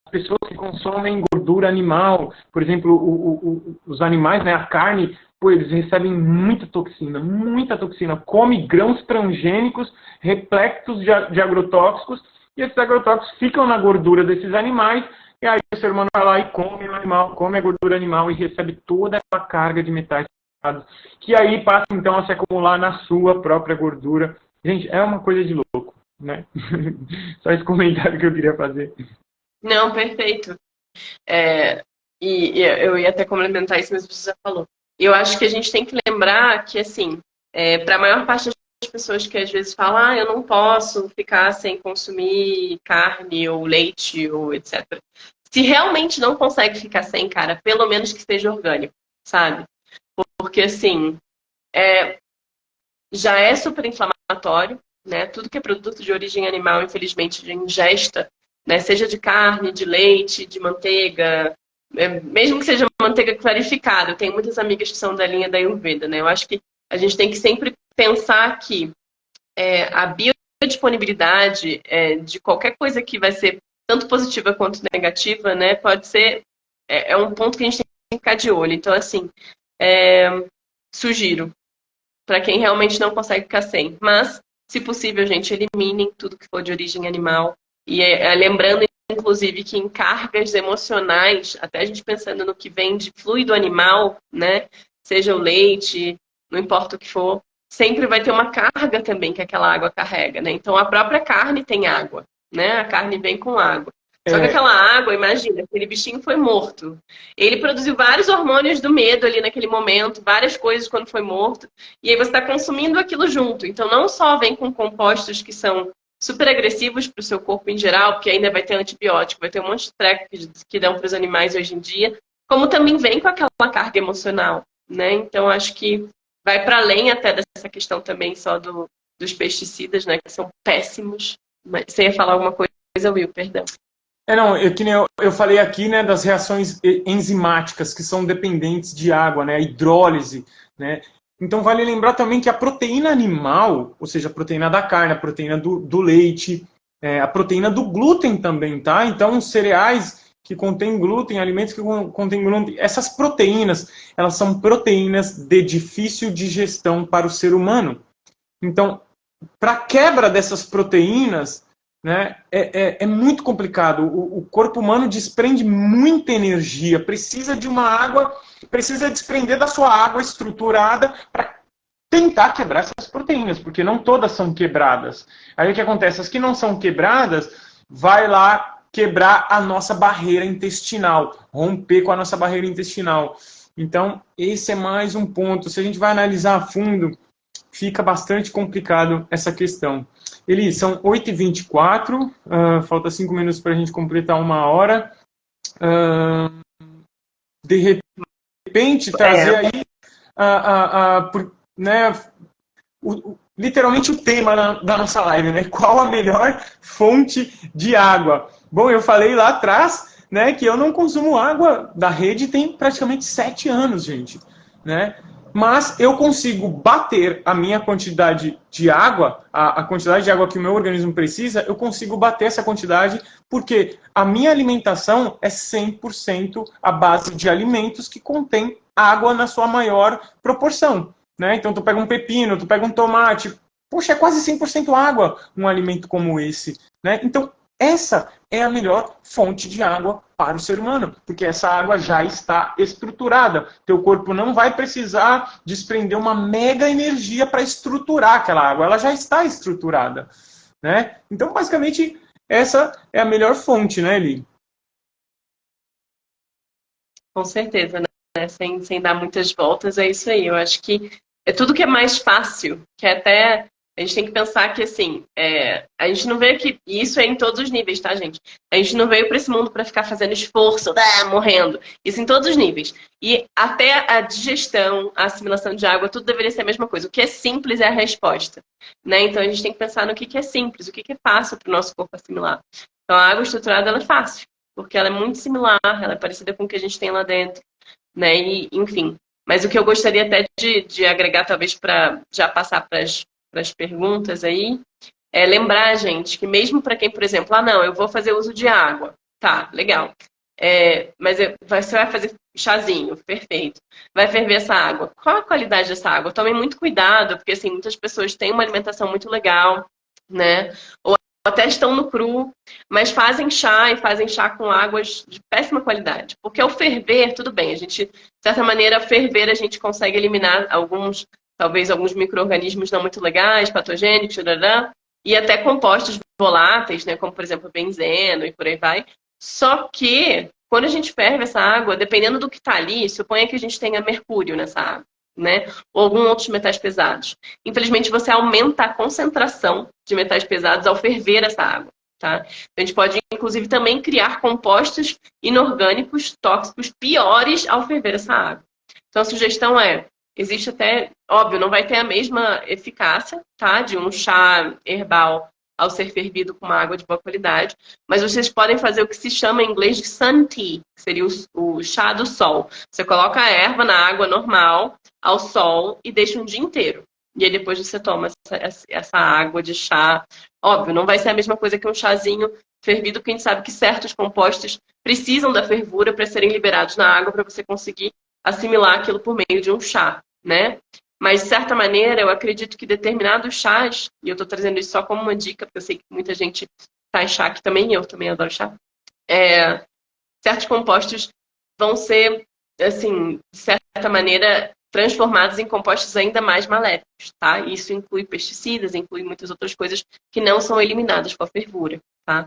as pessoas que consomem gordura animal, por exemplo, os animais, né, a carne, pô, eles recebem muita toxina, come grãos transgênicos repletos de agrotóxicos, e esses agrotóxicos ficam na gordura desses animais, e aí o ser humano vai lá e come o animal, come a gordura animal e recebe toda a carga de metais pesados, que aí passa então a se acumular na sua própria gordura. Gente, é uma coisa de louco, né? Só esse comentário que eu queria fazer. Não, perfeito. E eu ia até complementar isso, mas você já falou. Eu acho que a gente tem que lembrar que, assim, para a maior parte das pessoas que às vezes falam, eu não posso ficar sem consumir carne ou leite ou etc. Se realmente não consegue ficar sem, cara, pelo menos que seja orgânico, sabe? Porque, assim, já é super inflamatório, né? Tudo que é produto de origem animal, infelizmente, de ingesta, né? Seja de carne, de leite, de manteiga, mesmo que seja manteiga clarificada. Eu tenho muitas amigas que são da linha da Ayurveda, né? Eu acho que a gente tem que sempre pensar que a biodisponibilidade de qualquer coisa que vai ser tanto positiva quanto negativa, né? Pode ser um ponto que a gente tem que ficar de olho. Então, assim, sugiro para quem realmente não consegue ficar sem. Mas, se possível, gente, eliminem tudo que for de origem animal. E lembrando, inclusive, que em cargas emocionais, até a gente pensando no que vem de fluido animal, né? Seja o leite, não importa o que for, sempre vai ter uma carga também que aquela água carrega, né? Então, a própria carne tem água, né? A carne vem com água. Só que aquela água, imagina, aquele bichinho foi morto. Ele produziu vários hormônios do medo ali naquele momento, várias coisas quando foi morto. E aí você está consumindo aquilo junto. Então, não só vem com compostos que são super agressivos para o seu corpo em geral, porque ainda vai ter antibiótico, vai ter um monte de treco que dão para os animais hoje em dia, como também vem com aquela carga emocional, né? Então, acho que vai para além até dessa questão também só dos pesticidas, né? Que são péssimos. Mas você ia falar alguma coisa, Will, perdão. Não, que nem eu falei aqui, né, das reações enzimáticas que são dependentes de água, né, a hidrólise, né. Então vale lembrar também que a proteína animal, ou seja, a proteína da carne, a proteína do leite, a proteína do glúten também, tá? Então cereais que contêm glúten, alimentos que contêm glúten, essas proteínas, elas são proteínas de difícil digestão para o ser humano. Então, para quebra dessas proteínas, né, é muito complicado. O corpo humano desprende muita energia, precisa de uma água, precisa desprender da sua água estruturada para tentar quebrar essas proteínas, porque não todas são quebradas. Aí o que acontece? As que não são quebradas, vai lá quebrar a nossa barreira intestinal, romper com a nossa barreira intestinal. Então, esse é mais um ponto. Se a gente vai analisar a fundo, fica bastante complicado essa questão. Elis, são 8h24, falta 5 minutos para a gente completar 1 hora. De repente, trazer aí né, literalmente o tema da nossa live, né? Qual a melhor fonte de água? Bom, eu falei lá atrás, né, que eu não consumo água da rede tem praticamente 7 anos, gente, né? mas eu consigo bater a minha quantidade de água, a quantidade de água que o meu organismo precisa, eu consigo bater essa quantidade porque a minha alimentação é 100% à base de alimentos que contêm água na sua maior proporção. Né? Então, tu pega um pepino, tu pega um tomate, poxa, é quase 100% água um alimento como esse. Né? Então, essa é a melhor fonte de água para o ser humano, porque essa água já está estruturada. Teu corpo não vai precisar desprender uma mega energia para estruturar aquela água, ela já está estruturada. Né? Então, basicamente, essa é a melhor fonte, né, Eli? Com certeza, né? Sem dar muitas voltas, é isso aí. Eu acho que é tudo que é mais fácil, que até a gente tem que pensar que, assim, a gente não veio aqui, e isso é em todos os níveis, tá, gente? A gente não veio para esse mundo para ficar fazendo esforço, morrendo. Isso em todos os níveis. E até a digestão, a assimilação de água, tudo deveria ser a mesma coisa. O que é simples é a resposta, né? Então a gente tem que pensar no que é simples, o que é fácil para o nosso corpo assimilar. Então a água estruturada, ela é fácil, porque ela é muito similar, ela é parecida com o que a gente tem lá dentro, né? E, enfim. Mas o que eu gostaria até de agregar, talvez, para já passar para as perguntas aí, é lembrar, gente, que mesmo para quem, por exemplo, não, eu vou fazer uso de água. Tá, legal. Mas você vai fazer chazinho, perfeito. Vai ferver essa água. Qual a qualidade dessa água? Tomem muito cuidado, porque assim, muitas pessoas têm uma alimentação muito legal, né? Ou até estão no cru, mas fazem chá e fazem chá com águas de péssima qualidade. Porque ao ferver, tudo bem, a gente, de certa maneira, ao ferver a gente consegue eliminar talvez alguns micro-organismos não muito legais, patogênicos, e até compostos voláteis, né, como por exemplo benzeno e por aí vai. Só que quando a gente ferve essa água, dependendo do que está ali, suponha que a gente tenha mercúrio nessa água, né, ou alguns outros metais pesados. Infelizmente, você aumenta a concentração de metais pesados ao ferver essa água. Tá? Então, a gente pode, inclusive, também criar compostos inorgânicos tóxicos piores ao ferver essa água. Então, a sugestão existe até, óbvio, não vai ter a mesma eficácia, tá, de um chá herbal ao ser fervido com uma água de boa qualidade, mas vocês podem fazer o que se chama em inglês de sun tea, que seria o chá do sol. Você coloca a erva na água normal, ao sol, e deixa um dia inteiro. E aí depois você toma essa água de chá. Óbvio, não vai ser a mesma coisa que um chazinho fervido, porque a gente sabe que certos compostos precisam da fervura para serem liberados na água para você conseguir assimilar aquilo por meio de um chá, né? Mas, de certa maneira, eu acredito que determinados chás, e eu estou trazendo isso só como uma dica, porque eu sei que muita gente faz chá aqui também, eu também adoro chá, certos compostos vão ser, assim, de certa maneira, transformados em compostos ainda mais maléficos, tá? Isso inclui pesticidas, inclui muitas outras coisas que não são eliminadas com a fervura, tá?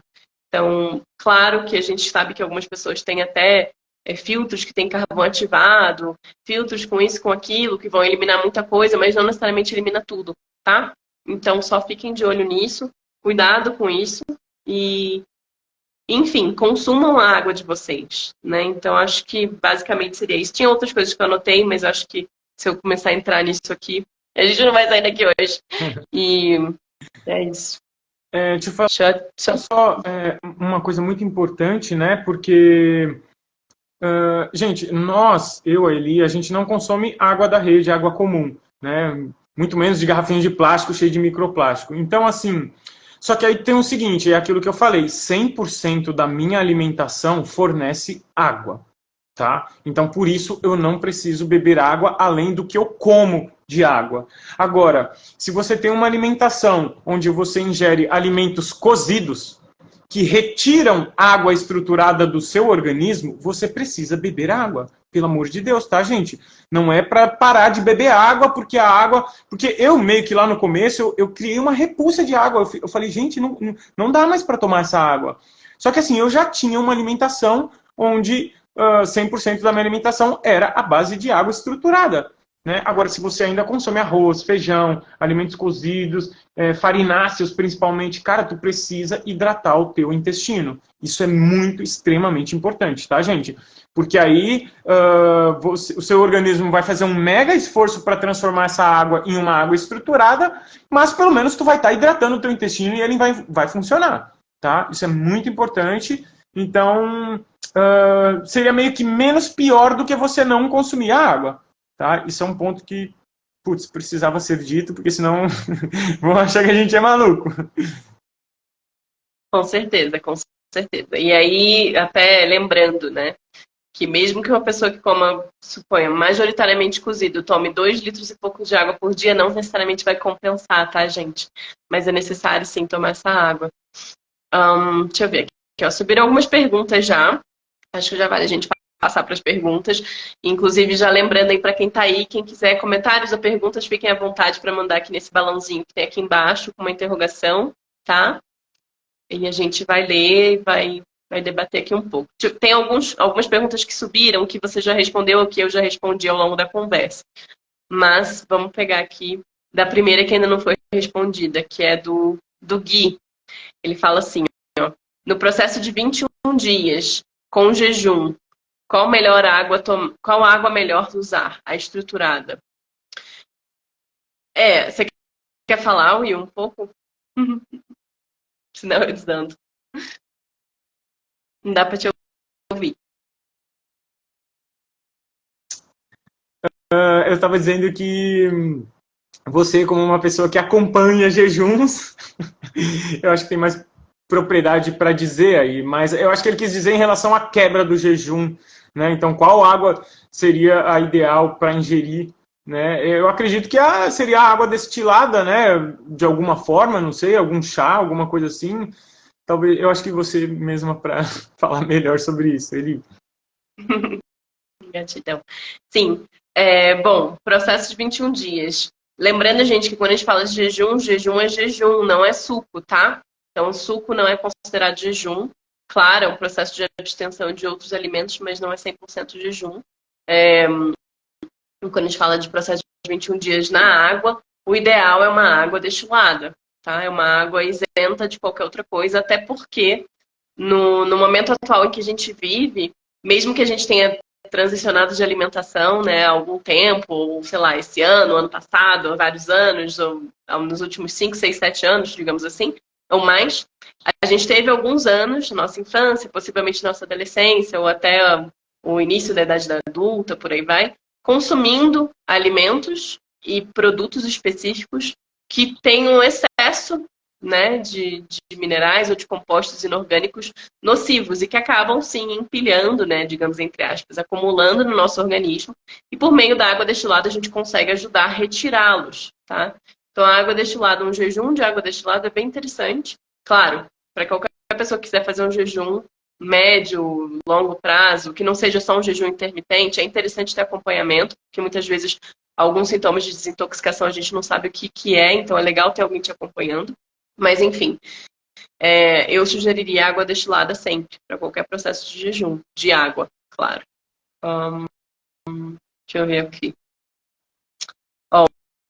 Então, claro que a gente sabe que algumas pessoas têm até filtros que têm carvão ativado, filtros com isso, com aquilo, que vão eliminar muita coisa, mas não necessariamente elimina tudo, tá? Então, só fiquem de olho nisso, cuidado com isso e, enfim, consumam a água de vocês, né? Então, acho que basicamente seria isso. Tinha outras coisas que eu anotei, mas acho que se eu começar a entrar nisso aqui, a gente não vai sair daqui hoje. E é isso. Te falar só uma coisa muito importante, né? Porque gente, eu, a Eli, a gente não consome água da rede, água comum, né? Muito menos de garrafinha de plástico cheia de microplástico. Então, assim, só que aí tem o seguinte, é aquilo que eu falei, 100% da minha alimentação fornece água, tá? Então, por isso, eu não preciso beber água além do que eu como de água. Agora, se você tem uma alimentação onde você ingere alimentos cozidos, que retiram água estruturada do seu organismo, você precisa beber água. Pelo amor de Deus, tá, gente? Não é para parar de beber água, porque a água... Porque eu meio que lá no começo, eu criei uma repulsa de água. Eu falei, gente, não dá mais para tomar essa água. Só que assim, eu já tinha uma alimentação onde 100% da minha alimentação era a base de água estruturada. Né? Agora, se você ainda consome arroz, feijão, alimentos cozidos, farináceos principalmente, cara, tu precisa hidratar o teu intestino. Isso é muito, extremamente importante, tá, gente? Porque aí o seu organismo vai fazer um mega esforço para transformar essa água em uma água estruturada, mas pelo menos tu vai estar hidratando o teu intestino e ele vai funcionar, tá? Isso é muito importante. Então, seria meio que menos pior do que você não consumir a água. tá? Isso é um ponto que, putz, precisava ser dito, porque senão vão achar que a gente é maluco. Com certeza, com certeza. E aí, até lembrando, né, que mesmo que uma pessoa que coma, suponha, majoritariamente cozido, tome 2 litros e pouco de água por dia, não necessariamente vai compensar, tá, gente? Mas é necessário, sim, tomar essa água. Deixa eu ver aqui, ó. Subiram algumas perguntas já. Acho que já vale a gente passar para as perguntas. Inclusive, já lembrando aí para quem está aí, quem quiser comentários ou perguntas, fiquem à vontade para mandar aqui nesse balãozinho que tem aqui embaixo, com uma interrogação, tá? E a gente vai ler e vai debater aqui um pouco. Tem algumas perguntas que subiram, que você já respondeu, ou que eu já respondi ao longo da conversa. Mas vamos pegar aqui da primeira que ainda não foi respondida, que é do Gui. Ele fala assim, ó, no processo de 21 dias, com jejum, qual água melhor usar? A estruturada. Você quer falar, Will, um pouco? Senão eu desando. Não dá para te ouvir. Eu estava dizendo que você, como uma pessoa que acompanha jejuns, eu acho que tem mais propriedade para dizer aí, mas eu acho que ele quis dizer em relação à quebra do jejum, né? Então, qual água seria a ideal para ingerir, né? Eu acredito que seria a água destilada, né? De alguma forma, não sei, algum chá, alguma coisa assim. Talvez, eu acho que você mesma para falar melhor sobre isso, Eli. Gratidão. Sim. Bom, processo de 21 dias. Lembrando, gente, que quando a gente fala de jejum, jejum é jejum, não é suco, tá? Então, o suco não é considerado jejum. Claro, é um processo de abstenção de outros alimentos, mas não é 100% jejum. Quando a gente fala de processo de 21 dias na água, o ideal é uma água destilada, tá? É uma água isenta de qualquer outra coisa, até porque no momento atual em que a gente vive, mesmo que a gente tenha transicionado de alimentação, né, há algum tempo, ou sei lá, esse ano passado, há vários anos, ou nos últimos 5, 6, 7 anos, digamos assim, ou mais, a gente teve alguns anos, nossa infância, possivelmente nossa adolescência, ou até o início da idade da adulta, por aí vai, consumindo alimentos e produtos específicos que tenham excesso, né, de minerais ou de compostos inorgânicos nocivos e que acabam, sim, empilhando, né, digamos, entre aspas, acumulando no nosso organismo e por meio da água destilada a gente consegue ajudar a retirá-los, tá? Então a água destilada, um jejum de água destilada é bem interessante. Claro, para qualquer pessoa que quiser fazer um jejum médio, longo prazo, que não seja só um jejum intermitente, é interessante ter acompanhamento, porque muitas vezes alguns sintomas de desintoxicação a gente não sabe o que é, então é legal ter alguém te acompanhando. Mas, enfim, eu sugeriria água destilada sempre, para qualquer processo de jejum, de água, claro. Deixa eu ver aqui.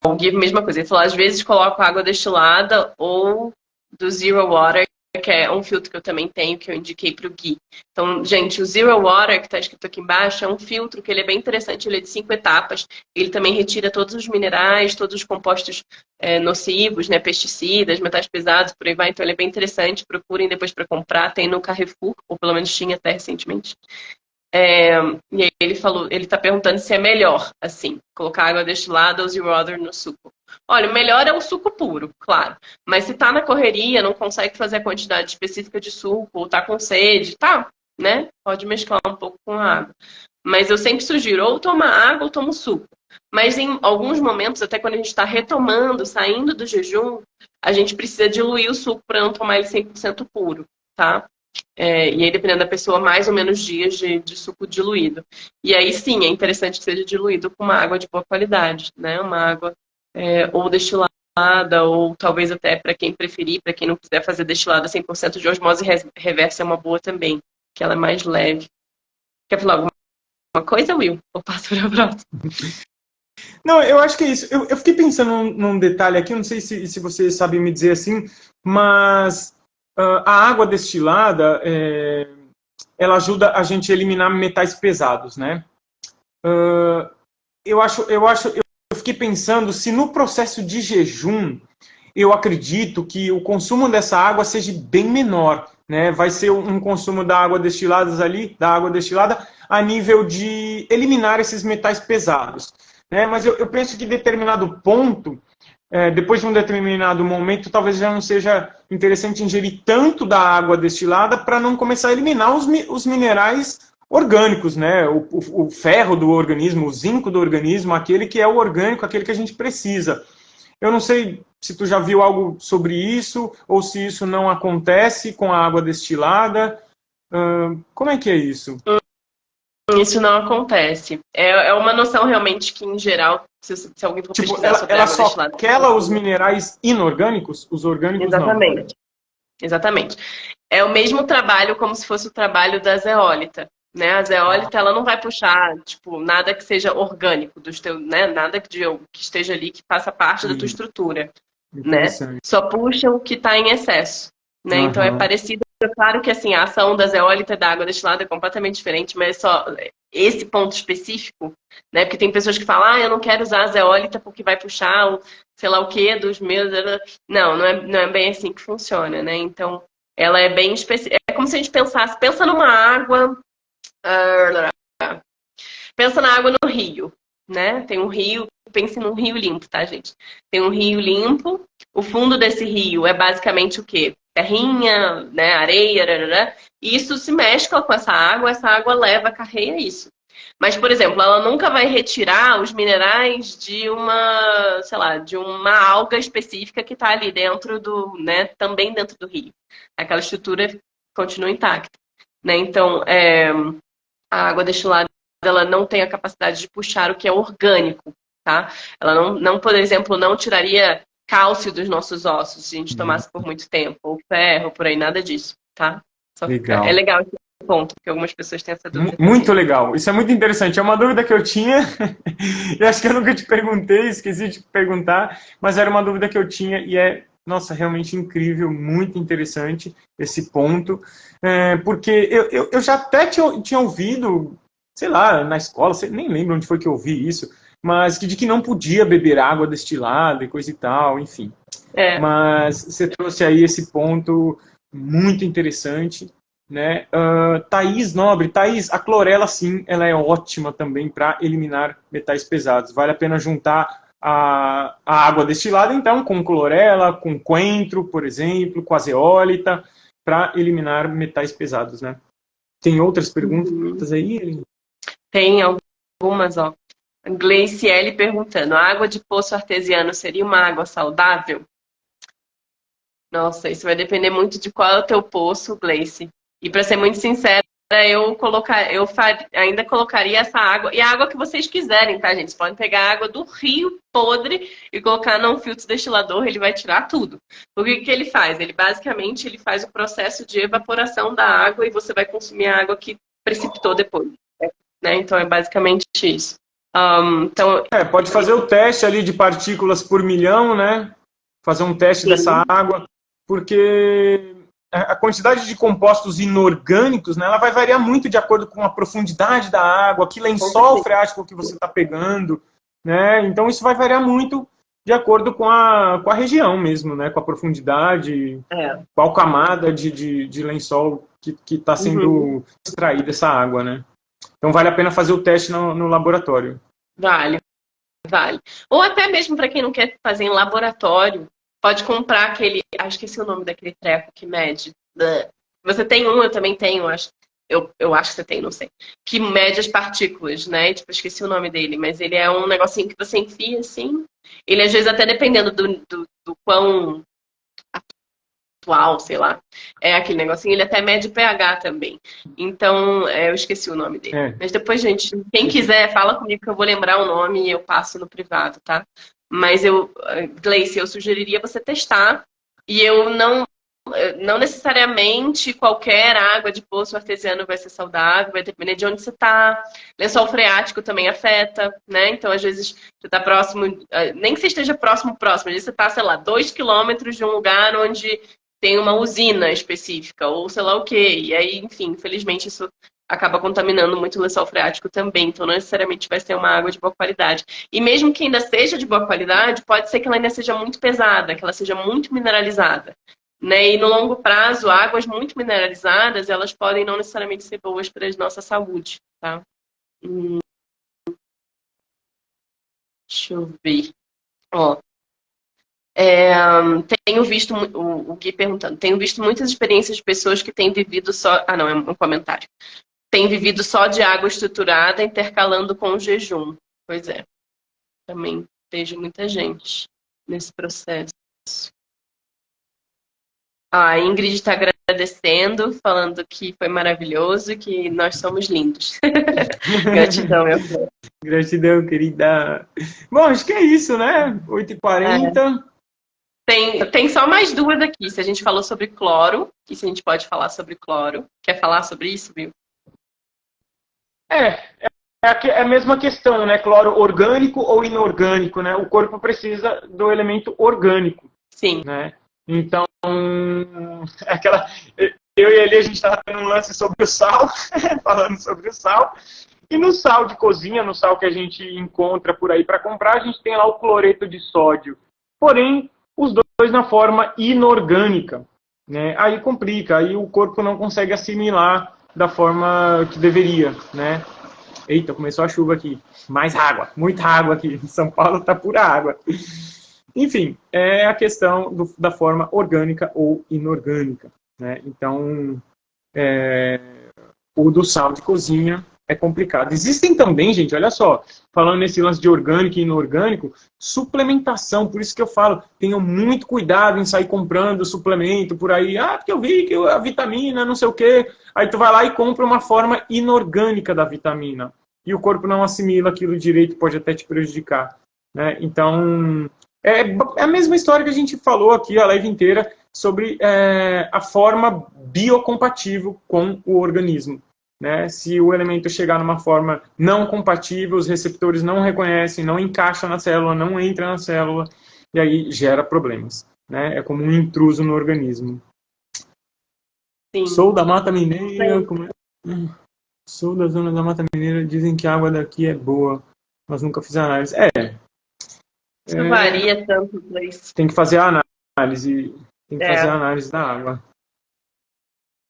O Gui, mesma coisa, ele falou, às vezes coloco água destilada ou do Zero Water, que é um filtro que eu também tenho, que eu indiquei para o Gui. Então, gente, o Zero Water, que está escrito aqui embaixo, é um filtro que ele é bem interessante, ele é de 5 etapas. Ele também retira todos os minerais, todos os compostos nocivos, né, pesticidas, metais pesados, por aí vai. Então, ele é bem interessante. Procurem depois para comprar. Tem no Carrefour, ou pelo menos tinha até recentemente. E aí ele está perguntando se é melhor, assim, colocar água destilada ou Zero Water no suco. Olha, o melhor é o suco puro, claro. Mas se tá na correria, não consegue fazer a quantidade específica de suco, ou tá com sede, tá, né? Pode mesclar um pouco com a água. Mas eu sempre sugiro, ou toma água ou toma suco. Mas em alguns momentos, até quando a gente está retomando, saindo do jejum, a gente precisa diluir o suco para não tomar ele 100% puro, tá? E aí, dependendo da pessoa, mais ou menos dias de suco diluído. E aí, sim, é interessante que seja diluído com uma água de boa qualidade, né? Uma água ou destilada, ou talvez até para quem preferir, para quem não quiser fazer destilada 100% de osmose reversa é uma boa também, que ela é mais leve. Quer falar alguma coisa, Will? Ou passo para a próxima? Não, eu acho que é isso. Eu fiquei pensando num detalhe aqui, não sei se você sabe me dizer assim, mas a água destilada, ela ajuda a gente a eliminar metais pesados, né? Eu fiquei pensando se no processo de jejum, eu acredito que o consumo dessa água seja bem menor, né? Vai ser um consumo da água destilada a nível de eliminar esses metais pesados. né? Mas eu penso que determinado ponto, depois de um determinado momento, talvez já não seja interessante ingerir tanto da água destilada para não começar a eliminar os minerais orgânicos, né? O ferro do organismo, o zinco do organismo, aquele que é o orgânico, aquele que a gente precisa. Eu não sei se tu já viu algo sobre isso, ou se isso não acontece com a água destilada. Como é que é isso? Isso não acontece. É uma noção realmente que, em geral, se alguém for Tipo, pesquisar sobre ela água só destilada... quela os minerais inorgânicos, os orgânicos não. Exatamente. Exatamente. É o mesmo trabalho como se fosse o trabalho da zeólita, né? A zeólita, ela não vai puxar, tipo, nada que seja orgânico dos teus, né? Nada que esteja ali que faça parte da tua estrutura, né? Só puxa o que está em excesso, né? Então é parecido. É claro que assim, a ação da zeólita e da água destilada é completamente diferente, mas é só esse ponto específico, né? Porque tem pessoas que falam, eu não quero usar a zeólita porque vai puxar o sei lá o que dos meus. Não é bem assim que funciona, né? Então, ela é bem específica. É como se a gente pensa numa água. Pensa na água no rio, né? Tem um rio, pense num rio limpo, tá, gente? Tem um rio limpo, o fundo desse rio é basicamente o quê? Terrinha, né, areia, rarará, e isso se mescla com essa água leva, carreia isso. Mas, por exemplo, ela nunca vai retirar os minerais de uma, sei lá, de uma alga específica que está ali dentro do, né, também dentro do rio. Aquela estrutura continua intacta, né? Então, a água destilada ela não tem a capacidade de puxar o que é orgânico, tá? Ela não, por exemplo, não tiraria cálcio dos nossos ossos se a gente tomasse por muito tempo, ou ferro, por aí, nada disso, tá? É legal esse ponto, porque algumas pessoas têm essa dúvida. Muito legal, isso é muito interessante, é uma dúvida que eu tinha, e acho que eu nunca te perguntei, esqueci de te perguntar, mas era uma dúvida que eu tinha e nossa, realmente incrível, muito interessante esse ponto, porque eu já até tinha ouvido, sei lá, na escola, nem lembro onde foi que eu ouvi isso, mas de que não podia beber água destilada e coisa e tal, enfim. Mas você trouxe aí esse ponto muito interessante, né? Thaís Nobre, Thaís, a clorela sim, ela é ótima também para eliminar metais pesados. Vale a pena juntar a água destilada, então, com clorela, com coentro, por exemplo, com a zeólita, para eliminar metais pesados, né? Tem outras perguntas aí? Tem algumas, ó. Gleice L perguntando, a água de poço artesiano seria uma água saudável? Nossa, isso vai depender muito de qual é o teu poço, Gleice. E para ser muito sincera, ainda colocaria essa água, e a água que vocês quiserem, tá, gente? Vocês podem pegar a água do rio podre e colocar num filtro destilador, ele vai tirar tudo. Porque o que ele faz? Ele basicamente ele faz o processo de evaporação da água e você vai consumir a água que precipitou depois. Né? Então é basicamente isso. Então, pode fazer o teste ali de partículas por milhão, né? Fazer um teste dessa água, porque a quantidade de compostos inorgânicos, né, ela vai variar muito de acordo com a profundidade da água, que lençol freático que você está pegando, né? Então isso vai variar muito de acordo com a região mesmo, né? Com a profundidade, qual camada de lençol que está sendo extraída essa água, né? Então vale a pena fazer o teste no laboratório. Vale. Ou até mesmo para quem não quer fazer em laboratório, pode comprar aquele, esqueci o nome daquele treco que mede. Você tem um, eu também tenho, eu acho que você tem, não sei. Que mede as partículas, né? Tipo, esqueci o nome dele, mas ele é um negocinho que você enfia assim. Ele às vezes até dependendo do quão atual, sei lá, é aquele negocinho, ele até mede pH também. Então, eu esqueci o nome dele. Mas depois, gente, quem quiser, fala comigo que eu vou lembrar o nome e eu passo no privado, tá? Mas Gleice, eu sugeriria você testar e eu não necessariamente qualquer água de poço artesiano vai ser saudável, vai depender de onde você está. Lençol freático também afeta, né? Então, às vezes, você está próximo, nem que você esteja próximo, às vezes você está, sei lá, 2 quilômetros de um lugar onde tem uma usina específica, ou sei lá o quê. E aí, enfim, infelizmente isso acaba contaminando muito o lençol freático também. Então, não necessariamente vai ser uma água de boa qualidade. E mesmo que ainda seja de boa qualidade, pode ser que ela ainda seja muito pesada, que ela seja muito mineralizada. Né? E no longo prazo, águas muito mineralizadas, elas podem não necessariamente ser boas para a nossa saúde, tá? Deixa eu ver. Ó, tenho visto, o Gui perguntando, tenho visto muitas experiências de pessoas que têm vivido só... Ah, não, é um comentário. Tem vivido só de água estruturada, intercalando com o jejum. Pois é, também vejo muita gente nesse processo. A Ingrid está agradecendo, falando que foi maravilhoso e que nós somos lindos. Gratidão, meu filho. Gratidão, querida. Bom, acho que é isso, né? 8h40. Tem só mais duas aqui. Se a gente falou sobre cloro, e se a gente pode falar sobre cloro. Quer falar sobre isso, viu? É a mesma questão, né? Cloro orgânico ou inorgânico, né? O corpo precisa do elemento orgânico. Sim. Né? Então, eu e ele, a gente estava tendo um lance sobre o sal, falando sobre o sal. E no sal de cozinha, no sal que a gente encontra por aí para comprar, a gente tem lá o cloreto de sódio. Porém, os dois na forma inorgânica. Né? Aí complica, aí o corpo não consegue assimilar da forma que deveria. Né? Eita, começou a chuva aqui. Mais água, muita água aqui. Em São Paulo tá pura água. Enfim, é a questão da forma orgânica ou inorgânica. Né? Então, o do sal de cozinha é complicado. Existem também, gente, olha só, falando nesse lance de orgânico e inorgânico, suplementação. Por isso que eu falo, tenham muito cuidado em sair comprando suplemento por aí. Ah, porque eu vi que a vitamina, não sei o quê. Aí tu vai lá e compra uma forma inorgânica da vitamina. E o corpo não assimila aquilo direito, pode até te prejudicar. Né? Então, é a mesma história que a gente falou aqui a live inteira sobre a forma biocompatível com o organismo. Né? Se o elemento chegar numa forma não compatível, os receptores não reconhecem, não encaixa na célula, não entra na célula, e aí gera problemas. Né? É como um intruso no organismo. Sim. Sou da Mata Mineira. Sou da zona da Mata Mineira. Dizem que a água daqui é boa, mas nunca fiz análise. Isso varia tanto, mas... Tem que fazer a análise. Tem que fazer a análise da água.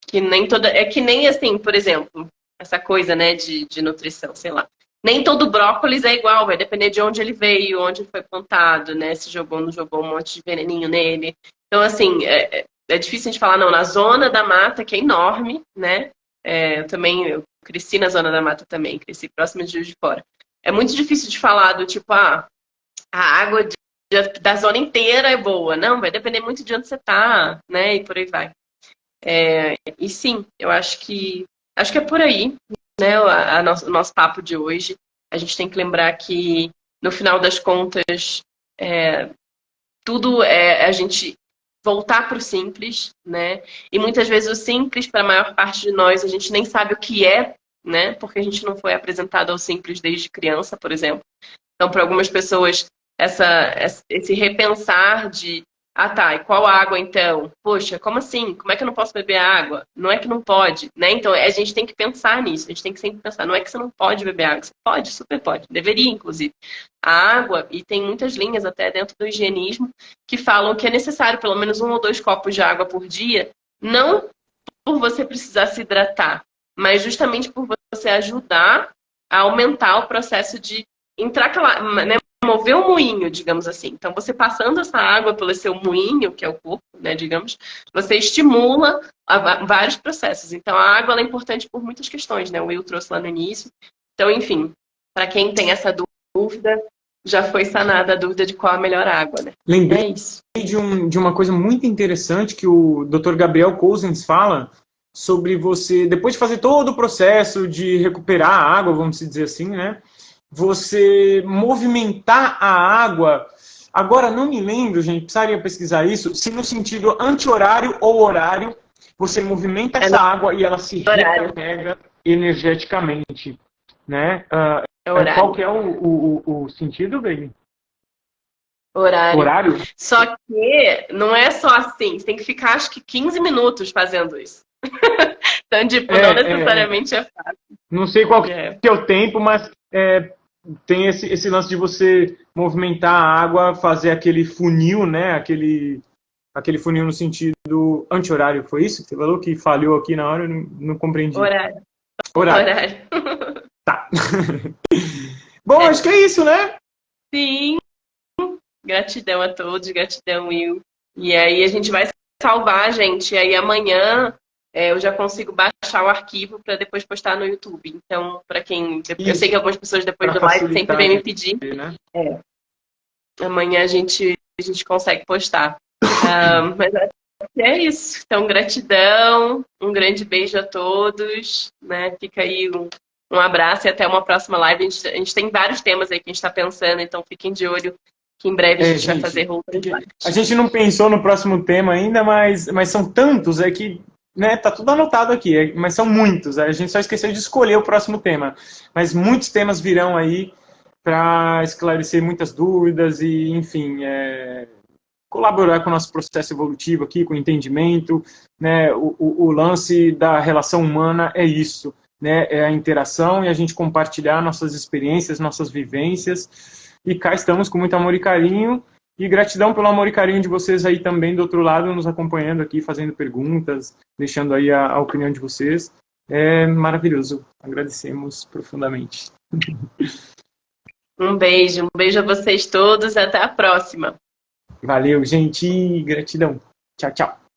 Que nem toda... É que nem assim, por exemplo, essa coisa, né, de nutrição, sei lá. Nem todo brócolis é igual, vai depender de onde ele veio, onde ele foi plantado, né? Se jogou, não jogou um monte de veneninho nele. Então, assim, é difícil a gente falar, não, na zona da mata, que é enorme, né? Eu cresci na zona da mata também, cresci próximo de Juiz de Fora. É muito difícil de falar do tipo, a água da zona inteira é boa. Não, vai depender muito de onde você tá, né? E por aí vai. E sim, eu acho que é por aí, né? O nosso papo de hoje. A gente tem que lembrar que, no final das contas, tudo é a gente voltar para o simples, né? E muitas vezes o simples, para a maior parte de nós, a gente nem sabe o que é, né? Porque a gente não foi apresentado ao simples desde criança, por exemplo. Então, para algumas pessoas, esse repensar de tá, e qual água então? Poxa, como assim? Como é que eu não posso beber água? Não é que não pode, né? Então, a gente tem que pensar nisso, a gente tem que sempre pensar, não é que você não pode beber água, você pode, super pode, deveria, inclusive. A água, e tem muitas linhas até dentro do higienismo, que falam que é necessário pelo menos 1 ou 2 copos de água por dia, não por você precisar se hidratar, mas justamente por você ajudar a aumentar o processo de entrar aquela, né, mover o moinho, digamos assim. Então, você passando essa água pelo seu moinho, que é o corpo, né, digamos, você estimula vários processos. Então, a água ela é importante por muitas questões, né? O Will trouxe lá no início. Então, enfim, para quem tem essa dúvida, já foi sanada a dúvida de qual a melhor água, né? Lembrei de uma coisa muito interessante que o Dr. Gabriel Cousens fala sobre você, depois de fazer todo o processo de recuperar a água, vamos dizer assim, né? Você movimentar a água, agora não me lembro, gente, precisaria pesquisar isso, se no sentido anti-horário ou horário, você movimenta essa água e ela se recarrega energeticamente, né? Qual que é o sentido, Beni? Horário. Só que não é só assim, você tem que ficar acho que 15 minutos fazendo isso. Então, tipo, não necessariamente é fácil. Não sei qual que é o tempo, mas tem esse lance de você movimentar a água, fazer aquele funil, né? Aquele funil no sentido anti-horário, foi isso? Você falou que falhou aqui na hora, eu não compreendi. Horário. Tá. Bom, acho que é isso, né? Sim, gratidão a todos, gratidão, Will. E aí a gente vai salvar, gente. E aí amanhã eu já consigo baixar o arquivo para depois postar no YouTube. Então, para quem. Eu sei Isso, que algumas pessoas depois para do live sempre facilitar vêm me de pedir. ver, né? Amanhã a gente consegue postar. Mas acho que é isso. Então, gratidão, um grande beijo a todos, né? Fica aí um abraço e até uma próxima live. A gente tem vários temas aí que a gente está pensando, então fiquem de olho que em breve a gente vai fazer outras A lives. gente não pensou no próximo tema ainda, mas são tantos, é que, né, tá tudo anotado aqui, mas são muitos. A gente só esqueceu de escolher o próximo tema. Mas muitos temas virão aí para esclarecer muitas dúvidas e, enfim, colaborar com o nosso processo evolutivo aqui, com o entendimento, né? O lance da relação humana é isso, né? É a interação e a gente compartilhar nossas experiências, nossas vivências. E cá estamos com muito amor e carinho. E gratidão pelo amor e carinho de vocês aí também do outro lado, nos acompanhando aqui, fazendo perguntas, deixando aí a opinião de vocês. É maravilhoso. Agradecemos profundamente. Um beijo a vocês todos, até a próxima. Valeu, gente. Gratidão. Tchau, tchau.